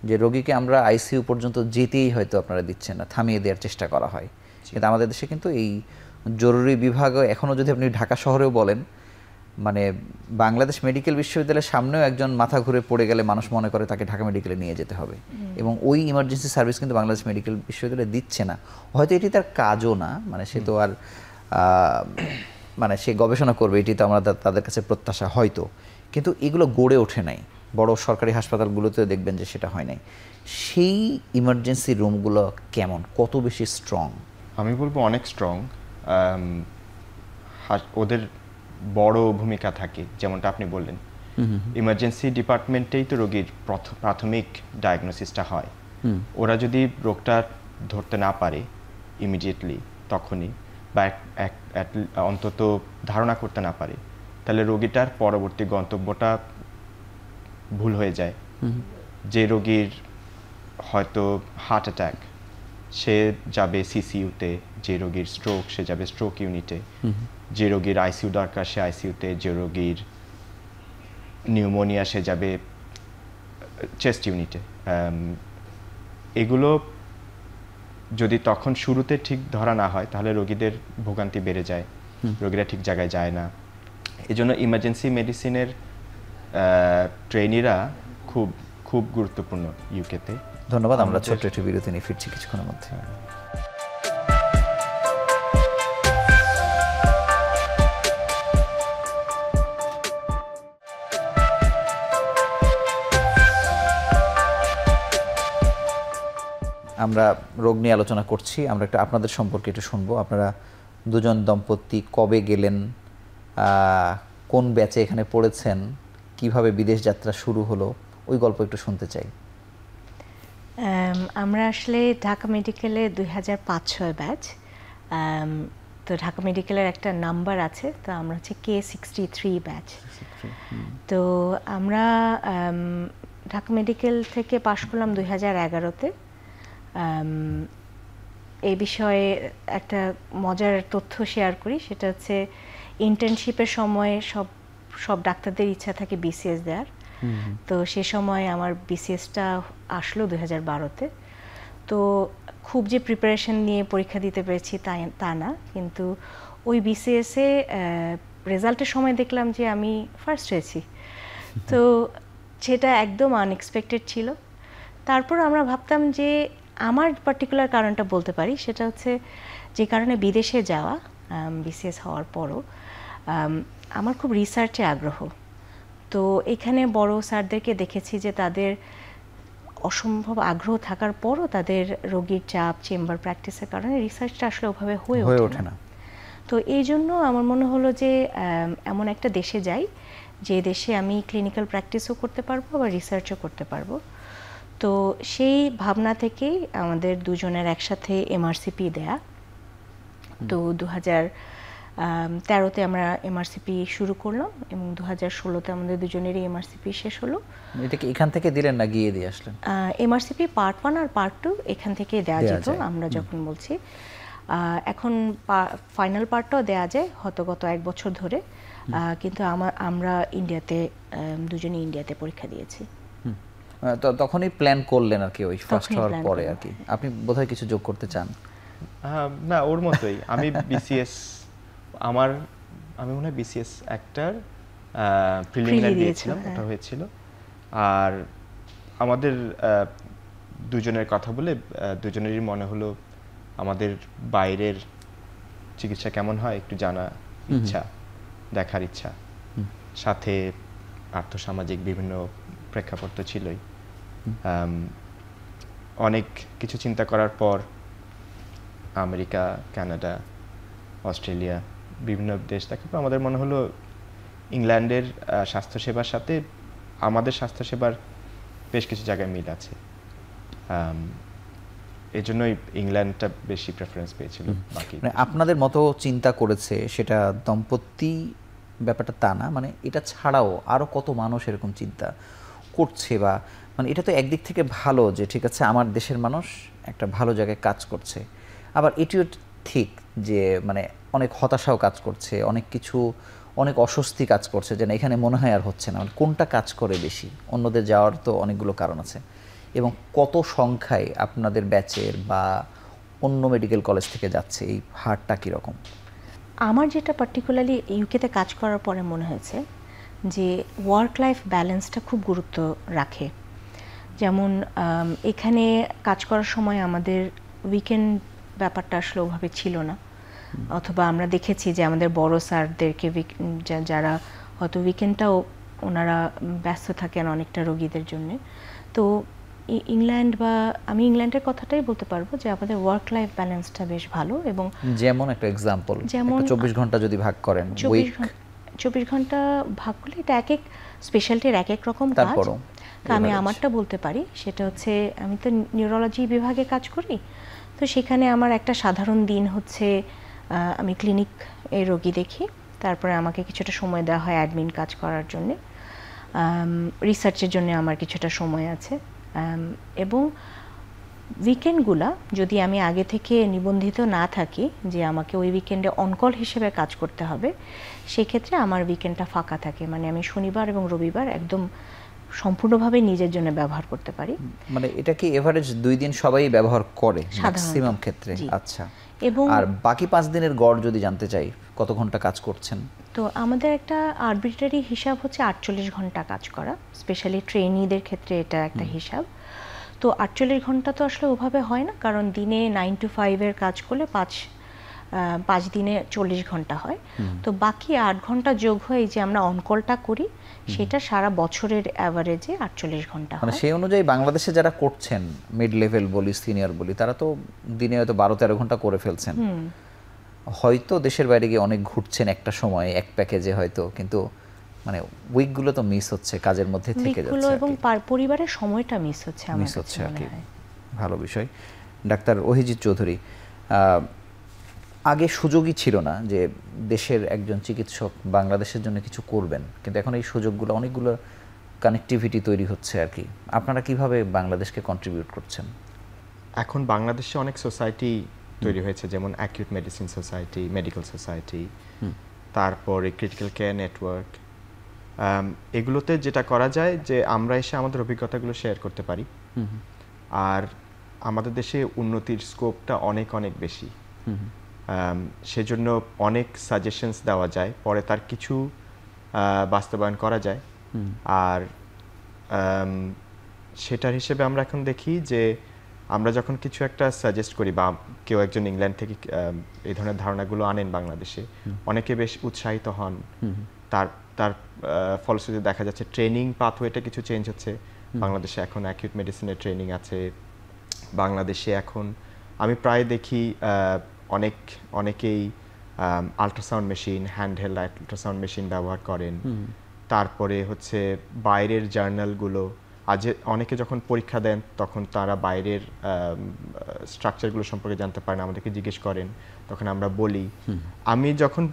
যে রোগীকে আমরা আইসিইউ পর্যন্ত যেতেই হয়তো আপনারা দিচ্ছেন না, থামিয়ে দেওয়ার চেষ্টা করা হয়। কিন্তু আমাদের দেশে কিন্তু এই জরুরি বিভাগও এখনও যদি আপনি ঢাকা শহরেও বলেন, মানে বাংলাদেশ মেডিকেল বিশ্ববিদ্যালয়ের সামনেও একজন মাথা ঘুরে পড়ে গেলে মানুষ মনে করে তাকে ঢাকা মেডিকেলে নিয়ে যেতে হবে, এবং ওই ইমার্জেন্সি সার্ভিস কিন্তু বাংলাদেশ মেডিকেল বিশ্ববিদ্যালয় দিচ্ছে না। হয়তো এটি তার কাজও না, মানে সে তো আর মানে সে গবেষণা করবে এটি তো আমরা তাদের কাছে প্রত্যাশা হয়তো, কিন্তু এগুলো গড়ে ওঠে নাই। বড় সরকারি হাসপাতালগুলোতেও দেখবেন যে সেটা হয় নাই। সেই ইমার্জেন্সি রুমগুলো কেমন, কত বেশি স্ট্রং? আমি বলবো অনেক স্ট্রং। ওদের বড় ভূমিকা থাকে, যেমনটা আপনি বললেন। ইমার্জেন্সি ডিপার্টমেন্টেই তো রোগীর প্রাথমিক ডায়াগনোসিসটা হয়। ওরা যদি রোগটা ধরতে না পারে ইমিডিয়েটলি তখনই, বা অন্তত ধারণা করতে না পারে, তাহলে রোগীটার পরবর্তী গন্তব্যটা ভুল হয়ে যায়। যে রোগীর হয়তো হার্ট অ্যাটাক সে যাবে সিসিইউতে, যে রোগীর স্ট্রোক সে যাবে স্ট্রোক ইউনিটে, যে রোগীর আইসিইউ দরকার সে আইসিইউতে, যে রোগীর নিউমোনিয়া সে যাবে চেস্ট ইউনিটে। এগুলো যদি তখন শুরুতে ঠিক ধরা না হয় তাহলে রোগীদের ভোগান্তি বেড়ে যায়, রোগীরা ঠিক জায়গায় যায় না। এজন্য ইমার্জেন্সি মেডিসিনের ট্রেনিরা খুব খুব গুরুত্বপূর্ণ ইউকেতে। ধন্যবাদ। আমরা ছোট্ট একটু বিরতি নিয়ে ফিরছি কিছুক্ষণের মধ্যে। আমরা রোগ নিয়ে আলোচনা করছি। আমরা একটু আপনাদের সম্পর্কে একটু শুনবো। আপনারা দুজন দম্পতি কবে গেলেন, কোন ব্যাচে এখানে পড়েছেন, কিভাবে বিদেশ যাত্রা শুরু হলো, ওই গল্প একটু শুনতে চাই। আমরা আসলে ঢাকা মেডিকেলে 2005-06 ব্যাচ। তো ঢাকা মেডিকেলের একটা নাম্বার আছে, তো আমরা হচ্ছে K63 ব্যাচ। তো আমরা ঢাকা মেডিকেল থেকে পাশ করলাম 2011-তে। এই বিষয়ে একটা মজার তথ্য শেয়ার করি, সেটা হচ্ছে ইন্টার্নশিপের সময় সব ডাক্তারদের ইচ্ছা থাকে বিসিএস দেওয়ার। তো সে সময় আমার বিসিএসটা আসলো 2012-তে। তো খুব যে প্রিপারেশন নিয়ে পরীক্ষা দিতে পেরেছি তা না, কিন্তু ওই বিসিএসে রেজাল্টের সময় দেখলাম যে আমি ফার্স্ট হয়েছি। তো সেটা একদম আনএক্সপেক্টেড ছিল। তারপর আমরা ভাবতাম যে আমার পার্টিকুলার কারণটা বলতে পারি, সেটা হচ্ছে যে কারণে বিদেশে যাওয়া বিসিএস হওয়ার পরও আমার খুব রিসার্চে আগ্রহ। তো এখানে বড় স্যারদেরকে দেখেছি যে তাদের অসম্ভব আগ্রহ থাকার পরও তাদের রোগীর চাপ, চেম্বার প্র্যাকটিসের কারণে রিসার্চটা আসলে ওভাবে হয়ে ওঠে না। তো এই জন্য আমার মনে হলো যে এমন একটা দেশে যাই যে দেশে আমি ক্লিনিক্যাল প্র্যাকটিসও করতে পারবো আবার রিসার্চও করতে পারবো। তো সেই ভাবনা থেকেই আমাদের দুজনের একসাথে এমআরসিপি দেয়া। তো তেরোতে আমরা এমআরসিপি শুরু করলাম এবং 2016-তে আমাদের দুজনেরই এমআরসিপি শেষ হলো। এটা কি এখান থেকে দিলেন না গিয়ে দিয়ে আসলেন? এমআরসিপি পার্ট 1 আর পার্ট 2 এখান থেকে দেওয়া যেত আমরা যখন বলছি। এখন ফাইনাল পার্টটাও দেওয়া যায় হয়তো গত 1 বছর ধরে, কিন্তু আমরা ইন্ডিয়াতে দুজনে ইন্ডিয়াতে পরীক্ষা দিয়েছি। তখনই প্ল্যান করলেন আর কি ওই ফার্স্ট হওয়ার পরে আর কি। আপনি বোধহয় কিছু যোগ করতে চান? না, ওর মতোই আমি বিসিএস আমি মনে হয় বিসিএস একটার প্রিলিমিনারি দিয়েছিলাম, ওটা হয়েছিল। আর আমাদের দুজনের কথা বলে দুজনেরই মনে হলো আমাদের বাইরের চিকিৎসা কেমন হয় একটু জানা ইচ্ছা, দেখার ইচ্ছা, সাথে আর্থসামাজিক বিভিন্ন প্রেক্ষাপট তো ছিলই। অনেক কিছু চিন্তা করার পর আমেরিকা, কানাডা, অস্ট্রেলিয়া বিভিন্ন দেশ দেখার পর আমাদের মনে হলো ইংল্যান্ডের স্বাস্থ্যসেবার সাথে আমাদের স্বাস্থ্যসেবার বেশ কিছু জায়গায় মিল আছে। এই জন্যই ইংল্যান্ডটা বেশি প্রেফারেন্স পেয়েছিল। বাকি আপনাদের মতো চিন্তা করেছে সেটা দম্পতি ব্যাপারটা তা না, মানে এটা ছাড়াও আরও কত মানুষ এরকম চিন্তা করছে, বা মানে এটা তো একদিক থেকে ভালো যে ঠিক আছে আমার দেশের মানুষ একটা ভালো জায়গায় কাজ করছে, আবার এটিও ঠিক যে মানে অনেক হতাশাও কাজ করছে, অনেক অস্বস্তি কাজ করছে যে না এখানে মনে হয় আর হচ্ছে না। মানে কোনটা কাজ করে বেশি? অন্যদের যাওয়ার তো অনেকগুলো কারণ আছে, এবং কত সংখ্যায় আপনাদের ব্যাচের বা অন্য মেডিকেল কলেজ থেকে যাচ্ছে, এই হারটা কীরকম? আমার যেটা পার্টিকুলারলি ইউকেতে কাজ করার পরে মনে হয়েছে যে ওয়ার্ক লাইফ ব্যালেন্সটা খুব গুরুত্ব রাখে। যেমন এখানে কাজ করার সময় আমাদের উইকেন্ড ব্যাপারটা আসলে ওভাবে ছিল না, অথবা আমরা দেখেছি যে আমাদের বড় স্যারদেরকে যারা হয়তো উইকেন্ডটাও ওনারা ব্যস্ত থাকেন অনেকটা রোগীদের জন্য। তো ইংল্যান্ড বা আমি ইংল্যান্ডের কথাটাই বলতে পারবো যে আমাদের ওয়ার্ক লাইফ ব্যালেন্সটা বেশ ভালো। এবং যেমন একটা এক্সাম্পল, যেমন 24 ঘন্টা যদি ভাগ করেন, 24 ঘন্টা ভাগ করলে এটা এক এক স্পেশালিটির এক এক রকম কাজ। তো আমি আমারটা বলতে পারি, সেটা হচ্ছে আমি তো নিউরোলজি বিভাগে কাজ করি, তো সেখানে আমার একটা সাধারণ দিন হচ্ছে আমি ক্লিনিক এই রোগী দেখি, তারপরে আমাকে কিছুটা সময় দেওয়া হয় অ্যাডমিন কাজ করার জন্য, রিসার্চের জন্য আমার কিছুটা সময় আছে, এবং উইকেন্ডগুলা যদি আমি আগে থেকে নিবন্ধিত না থাকি যে আমাকে ওই উইকেন্ডে অনকল হিসেবে কাজ করতে হবে, সেক্ষেত্রে আমার উইকেন্ডটা ফাঁকা থাকে। মানে আমি শনিবার এবং রবিবার একদম সম্পূর্ণভাবে নিজের জন্য ব্যবহার করতে পারি। মানে এটা কি এভারেজ 2 দিন সবাই ব্যবহার করে ম্যাক্সিমাম ক্ষেত্রে? আচ্ছা। এবং আর বাকি 5 দিনের গড় যদি জানতে চাই কত ঘন্টা কাজ করছেন? তো আমাদের একটা আরবিট্রারি হিসাব হচ্ছে 48 ঘন্টা কাজ করা, স্পেশালি ট্রেনিদের ক্ষেত্রে এটা একটা হিসাব। তো 48 ঘন্টা তো আসলে ওভাবে হয় না, কারণ দিনে 9 to 5 এর কাজ করলে 5 দিনে 40 ঘন্টা হয়। তো বাকি 8 ঘন্টা যোগ হয়ে যে আমরা অনকলটা করি, সেটা সারা বছরের অ্যাভারেজে 48 ঘন্টা হয়। মানে সেই অনুযায়ী বাংলাদেশে যারা করছেন মিড লেভেল বলি, সিনিয়র বলি, তারা তো দিনে হয়তো 12-13 ঘন্টা করে ফেলছেন, হয়তো দেশের বাইরে গিয়ে অনেক ঘুরছেন একটা সময় এক প্যাকেজে হয়তো, কিন্তু মানে উইকগুলো তো মিস হচ্ছে, কাজের মধ্যে থেকে যাচ্ছে এবং পরিবারের সময়টা মিস হচ্ছে আর কি। ভালো বিষয়। ডাক্তার ওহিজিৎ চৌধুরী, আগে সুযোগই ছিল না যে দেশের একজন চিকিৎসক বাংলাদেশের জন্য কিছু করবেন, কিন্তু এখন এই সুযোগগুলো, অনেকগুলো কানেক্টিভিটি তৈরি হচ্ছে আর কি। আপনারা কিভাবে বাংলাদেশকে কন্ট্রিবিউট করছেন? এখন বাংলাদেশে অনেক সোসাইটি তৈরি হয়েছে, যেমন acute medicine society, medical society, তারপরে ক্রিটিক্যাল কেয়ার নেটওয়ার্ক। এগুলোতে যেটা করা যায় যে আমরা এসে আমাদের অভিজ্ঞতাগুলো শেয়ার করতে পারি, আর আমাদের দেশে উন্নতির স্কোপটা অনেক অনেক বেশি। সেজন্য অনেক সাজেশনস দেওয়া যায়, পরে তার কিছু বাস্তবায়ন করা যায়। আর সেটার হিসেবে আমরা এখন দেখি যে আমরা যখন কিছু একটা সাজেস্ট করি বা কেউ একজন ইংল্যান্ড থেকে এই ধরনের ধারণাগুলো আনেন বাংলাদেশে, অনেকে বেশ উৎসাহিত হন। তার ফলশ্রুতিতে দেখা যাচ্ছে ট্রেনিং পাথওয়েটা কিছু চেঞ্জ হচ্ছে। বাংলাদেশে এখন অ্যাকিউট মেডিসিনের ট্রেনিং আছে। বাংলাদেশে এখন আমি প্রায় দেখি অনেকেই ultrasound machine, handheld ultrasound machine ব্যবহার করেন। তারপরে হচ্ছে বাইরের জার্নালগুলো আজ অনেকে যখন পরীক্ষা দেন তখন তারা বাইরের স্ট্রাকচারগুলো সম্পর্কে জানতে পারেন, আমাদেরকে জিজ্ঞেস করেন, তখন আমরা বলি। আমি যখন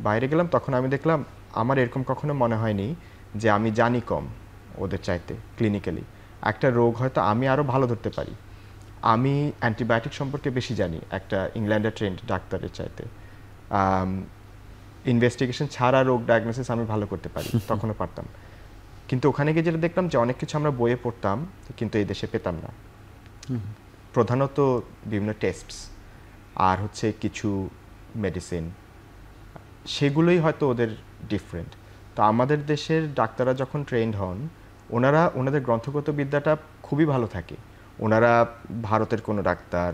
বাইরে গেলাম তখন আমি দেখলাম আমার এরকম কখনো মনে হয়নি যে আমি জানি কম ওদের চাইতে ক্লিনিক্যালি। একটা রোগ হয়তো আমি আরও ভালো ধরতে পারি, আমি অ্যান্টিবায়োটিক সম্পর্কে বেশি জানি একটা ইংল্যান্ডের ট্রেন্ড ডাক্তারের চাইতে। ইনভেস্টিগেশন ছাড়া রোগ ডায়াগনোসিস আমি ভালো করতে পারি, তখনও পারতাম। কিন্তু ওখানে গিয়ে যেটা দেখলাম যে অনেক কিছু আমরা বইয়ে পড়তাম কিন্তু এই দেশে পেতাম না। প্রধানত বিভিন্ন টেস্টস আর হচ্ছে কিছু মেডিসিন, সেগুলোই হয়তো ওদের ডিফারেন্ট। তো আমাদের দেশের ডাক্তাররা যখন ট্রেন্ড হন ওনাদের গ্রন্থগত বিদ্যাটা খুবই ভালো থাকে। ওনারা ভারতের কোনো ডাক্তার,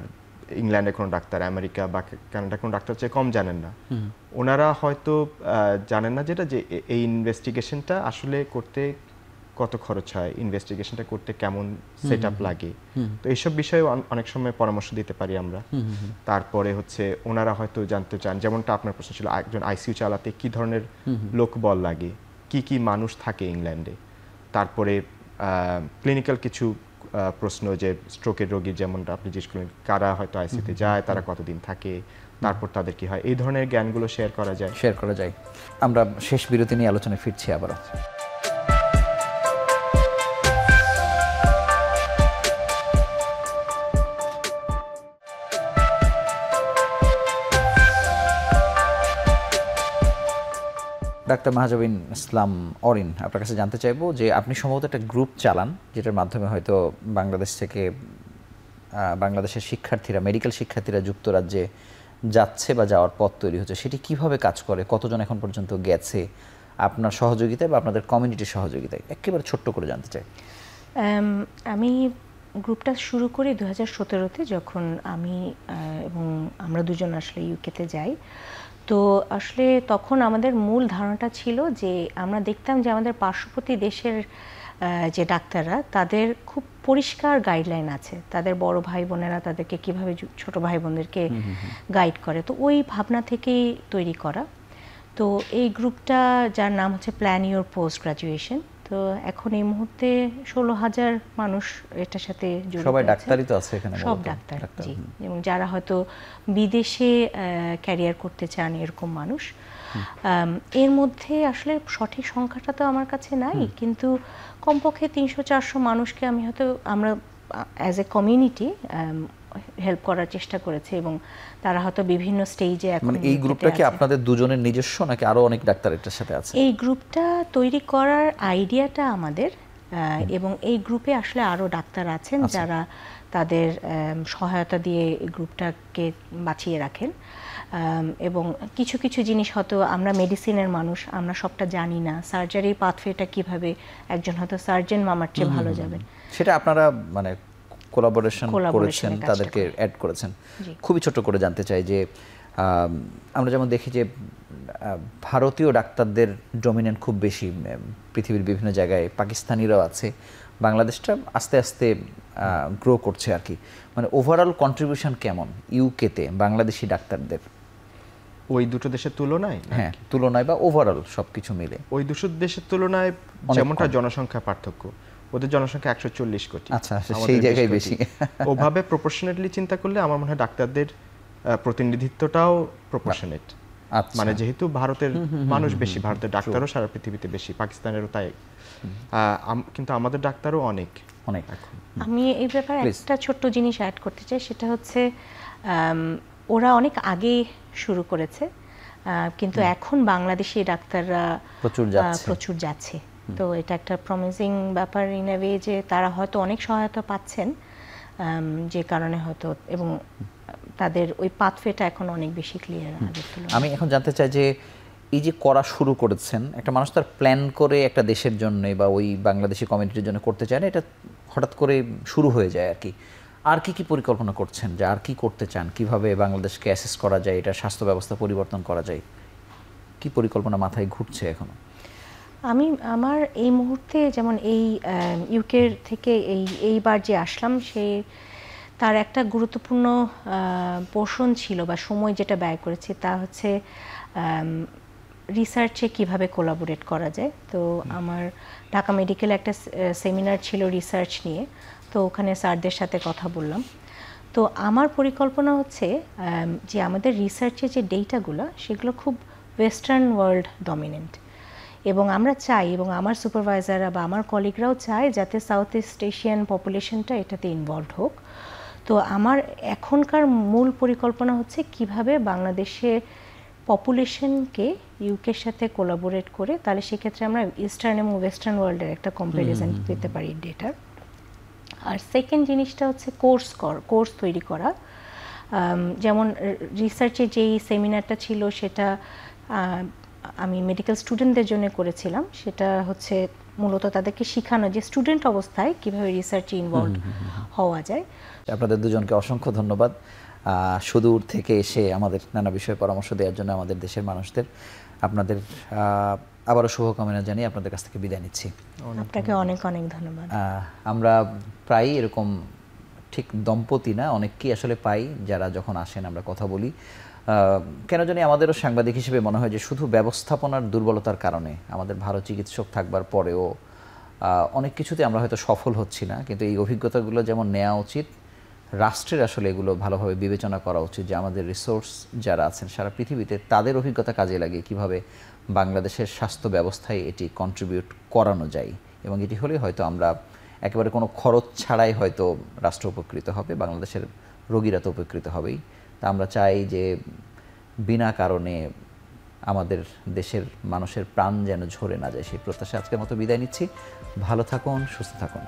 ইংল্যান্ডের কোনো ডাক্তার, আমেরিকা বা কানাডার কোনো ডাক্তার চেয়ে কম জানেন না। ওনারা হয়তো জানেন না যেটা যে এই ইনভেস্টিগেশনটা আসলে করতে কত খরচ হয়, ইনভেস্টিগেশনটা করতে কেমন সেট আপ লাগে। তো এইসব বিষয়ে অনেক সময় পরামর্শ দিতে পারি আমরা। তারপরে হচ্ছে ওনারা হয়তো জানতে চান, যেমনটা আপনার প্রশ্ন ছিল, একজন আইসিইউ চালাতে কি ধরনের লোকবল লাগে, কি কি মানুষ থাকে ইংল্যান্ডে। তারপরে ক্লিনিক্যাল কিছু প্রশ্ন, যে স্ট্রোকের রোগী যেমনটা আপনি জিজ্ঞেস করলেন, কারা হয়তো আইসিইউতে যায়, তারা কতদিন থাকে, তারপর তাদের কি হয়, এই ধরনের জ্ঞানগুলো শেয়ার করা যায়। আমরা শেষ বিরতি নিয়ে আলোচনায় ফিরছি আবারও। ডাক্তার মাহাজাবিন ইসলাম অরিন, আপনার কাছে জানতে চাইবো যে আপনি সম্ভবত একটা গ্রুপ চালান যেটার মাধ্যমে হয়তো বাংলাদেশ থেকে বাংলাদেশের শিক্ষার্থীরা, মেডিকেল শিক্ষার্থীরা যুক্তরাজ্যে যাচ্ছে বা যাওয়ার পথ তৈরি হচ্ছে, সেটি কিভাবে কাজ করে, কতজন এখন পর্যন্ত গেছে, আপনার সহযোগিতায় বা আপনাদের কমিউনিটির সহযোগিতায় একেবারে ছোট্ট করে জানতে চাই। আমি গ্রুপটা শুরু করি 2017-তে, যখন আমি এবং আমরা দুজন আসলে ইউকেতে যাই। তো আসলে তখন আমাদের মূল ধারণাটা ছিল যে আমরা দেখতাম যে আমাদের পার্শ্ববর্তী দেশের যে ডাক্তাররা, তাদের খুব পরিষ্কার গাইডলাইন আছে, তাদের বড় ভাই বোনেরা তাদেরকে কিভাবে ছোট ভাই বোনদেরকে গাইড করে। তো ওই ভাবনা থেকেই তৈরি করা। তো এই গ্রুপটা, যার নাম হচ্ছে প্ল্যান ইউর পোস্ট গ্রাজুয়েশন, তো এখন এই মুহূর্তে 16,000 মানুষ এটার সাথে জড়িত। সবাই ডাক্তারই তো আছে এখানে? সব ডাক্তার, জি। এবং যারা হয়তো বিদেশে ক্যারিয়ার করতে চান, এরকম মানুষ। এর মধ্যে আসলে সঠিক সংখ্যাটা তো আমার কাছে নাই, কিন্তু কমপক্ষে 300-400 মানুষকে আমরা অ্যাজ এ কমিউনিটি হেল্প করার চেষ্টা করেছে, এবং তারা হয়তো বিভিন্ন স্টেজে এখন। মানে এই গ্রুপটা কি আপনাদের দুজনের নিজস্ব নাকি আরো অনেক ডাক্তার এটার সাথে আছে? এই গ্রুপটা তৈরি করার আইডিয়াটা আমাদের, এবং এই গ্রুপে আসলে আরো ডাক্তার আছেন যারা তাদের সহায়তা দিয়ে এই গ্রুপটাকে বাঁচিয়ে রাখেন। এবং কিছু কিছু জিনিস হয়তো আমরা মেডিসিনের মানুষ, আমরা সবটা জানি না। সার্জারি পাথওয়েটা কিভাবে একজন হয়তো সার্জন মামার চেয়ে ভালো যাবেন, সেটা আপনারা মানে কোলাবোরেশন করেছেন, তাদেরকে অ্যাড করেছেন। খুবই ছোট করে জানতে চাই যে আমরা যেমন দেখি যে ভারতীয় ডাক্তারদের ডমিনেন্ট খুব বেশি পৃথিবীর বিভিন্ন জায়গায়, পাকিস্তানিরাও আছে, বাংলাদেশটা আস্তে আস্তে গ্রো করছে আর কি। মানে ওভারঅল কন্ট্রিবিউশন কেমন ইউকেতে বাংলাদেশি ডাক্তারদের ওই দুটো দেশের তুলনায়? হ্যাঁ, তুলনায় বা ওভারঅল সবকিছু মিলে। ওই দুটো দেশের তুলনায় যেমনটা জনসংখ্যা পার্থক্য, ওদের জনসংখ্যা 140 কোটি। আচ্ছা, সেই জায়গায় বেশি। ওভাবে প্রপোর্শনেটলি চিন্তা করলে আমার মনে হয় ডাক্তারদের প্রতিনিধিত্বটাও প্রপোর্শনেট। মানে যেহেতু ভারতের মানুষ বেশি, ভারতের ডাক্তারও সারা পৃথিবীতে বেশি, পাকিস্তানেরও তাই, কিন্তু আমাদের ডাক্তারও অনেক। আমি এই ব্যাপারে একটা ছোট্ট জিনিস অ্যাড করতে চাই, সেটা হচ্ছে ওরা অনেক আগে শুরু করেছে, কিন্তু এখন বাংলাদেশি ডাক্তাররা প্রচুর যাচ্ছে। তো এটা একটা প্রমিসিং ব্যাপার ইন এ ওয়ে, যে তারা হয়তো অনেক সহায়তা পাচ্ছেন, যে কারণে হয়তো, এবং তাদের ওই পাথওয়েটা এখন অনেক বেশি ক্লিয়ার। আমি এখন জানতে চাই যে এই যে করা শুরু করেছেন, একটা মানুষ তার প্ল্যান করে একটা দেশের জন্য বা ওই বাংলাদেশি কমিউনিটির জন্য করতে চায় না, এটা হঠাৎ করে শুরু হয়ে যায় আর কি। আর কি কি পরিকল্পনা করছেন, যে আর কি করতে চান, কিভাবে বাংলাদেশকে অ্যাসেস করা যায়, এটা স্বাস্থ্য ব্যবস্থা পরিবর্তন করা যায়, কি পরিকল্পনা মাথায় ঘুরছে এখনো? আমার এই মুহূর্তে, যেমন এই ইউকের থেকে এইবার যে আসলাম, তার একটা গুরুত্বপূর্ণ পোর্শন ছিল বা সময় যেটা ব্যয় করেছি, তা হচ্ছে রিসার্চে কিভাবে কোলাবোরেট করা যায়। তো আমার ঢাকা মেডিকেলে একটা সেমিনার ছিল রিসার্চ নিয়ে, তো ওখানে স্যারদের সাথে কথা বললাম। তো আমার পরিকল্পনা হচ্ছে যে আমাদের রিসার্চে যে ডেটাগুলো সেগুলো খুব ওয়েস্টার্ন ওয়ার্ল্ড ডমিনেন্ট, এবং আমরা চাই, এবং আমার সুপারভাইজাররা বা আমার কলিগরাও চায় যাতে সাউথ ইস্ট এশিয়ান পপুলেশনটা এটাতে ইনভলভড হোক। তো আমার এখনকার মূল পরিকল্পনা হচ্ছে কিভাবে বাংলাদেশে পপুলেশনকে ইউকের সাথে কোলাবোরেট করে, তাহলে সেক্ষেত্রে আমরা ইস্টার্ন এবং ওয়েস্টার্ন ওয়ার্ল্ডের একটা কম্প্যারিজন পেতে পারি ডেটার। আর সেকেন্ড জিনিসটা হচ্ছে কোর্স তৈরি করা। যেমন রিসার্চে যেই সেমিনারটা ছিল সেটা আমি মেডিকেল স্টুডেন্টদের জন্য করেছিলাম। সেটা হচ্ছে মূলত তাদেরকে শেখানো যে স্টুডেন্ট অবস্থায় কিভাবে রিসার্চে ইনভলভ হওয়া যায়। আপনাদের দুজনকে অসংখ্য ধন্যবাদ সুদূর থেকে এসে আমাদের নানা বিষয়ে পরামর্শ দেওয়ার জন্য আমাদের দেশের মানুষদের। আপনাদের আবারও শুভকামনা জানিয়ে আপনাদের কাছ থেকে বিদায় নিচ্ছি। আপনাকে অনেক অনেক ধন্যবাদ। আমরা প্রায়ই এরকম, ঠিক দম্পতি না, অনেককেই আসলে পাই যারা যখন আসেন আমরা কথা বলি, কেন জানি আমাদেরও সাংবাদিক হিসেবে মনে হয় যে শুধু ব্যবস্থাপনার দুর্বলতার কারণে আমাদের ভালো চিকিৎসক থাকবার পরেও অনেক কিছুতে আমরা হয়তো সফল হচ্ছি না। কিন্তু এই অভিজ্ঞতাগুলো যেমন নেওয়া উচিত, রাষ্ট্রের আসলে এগুলো ভালোভাবে বিবেচনা করা উচিত যে আমাদের রিসোর্স যারা আছেন সারা পৃথিবীতে তাদের অভিজ্ঞতা কাজে লাগিয়ে কীভাবে বাংলাদেশের স্বাস্থ্য ব্যবস্থায় এটি কন্ট্রিবিউট করানো যায়, এবং এটি হলে হয়তো আমরা একেবারে কোনো খরচ ছাড়াই হয়তো রাষ্ট্র উপকৃত হবে, বাংলাদেশের রোগীরা তো উপকৃত হবেই। তা আমরা চাই যে বিনা কারণে আমাদের দেশের মানুষের প্রাণ যেন ঝরে না যায়, সেই প্রত্যাশা আজকের মতো বিদায় নিচ্ছি। ভালো থাকুন, সুস্থ থাকুন।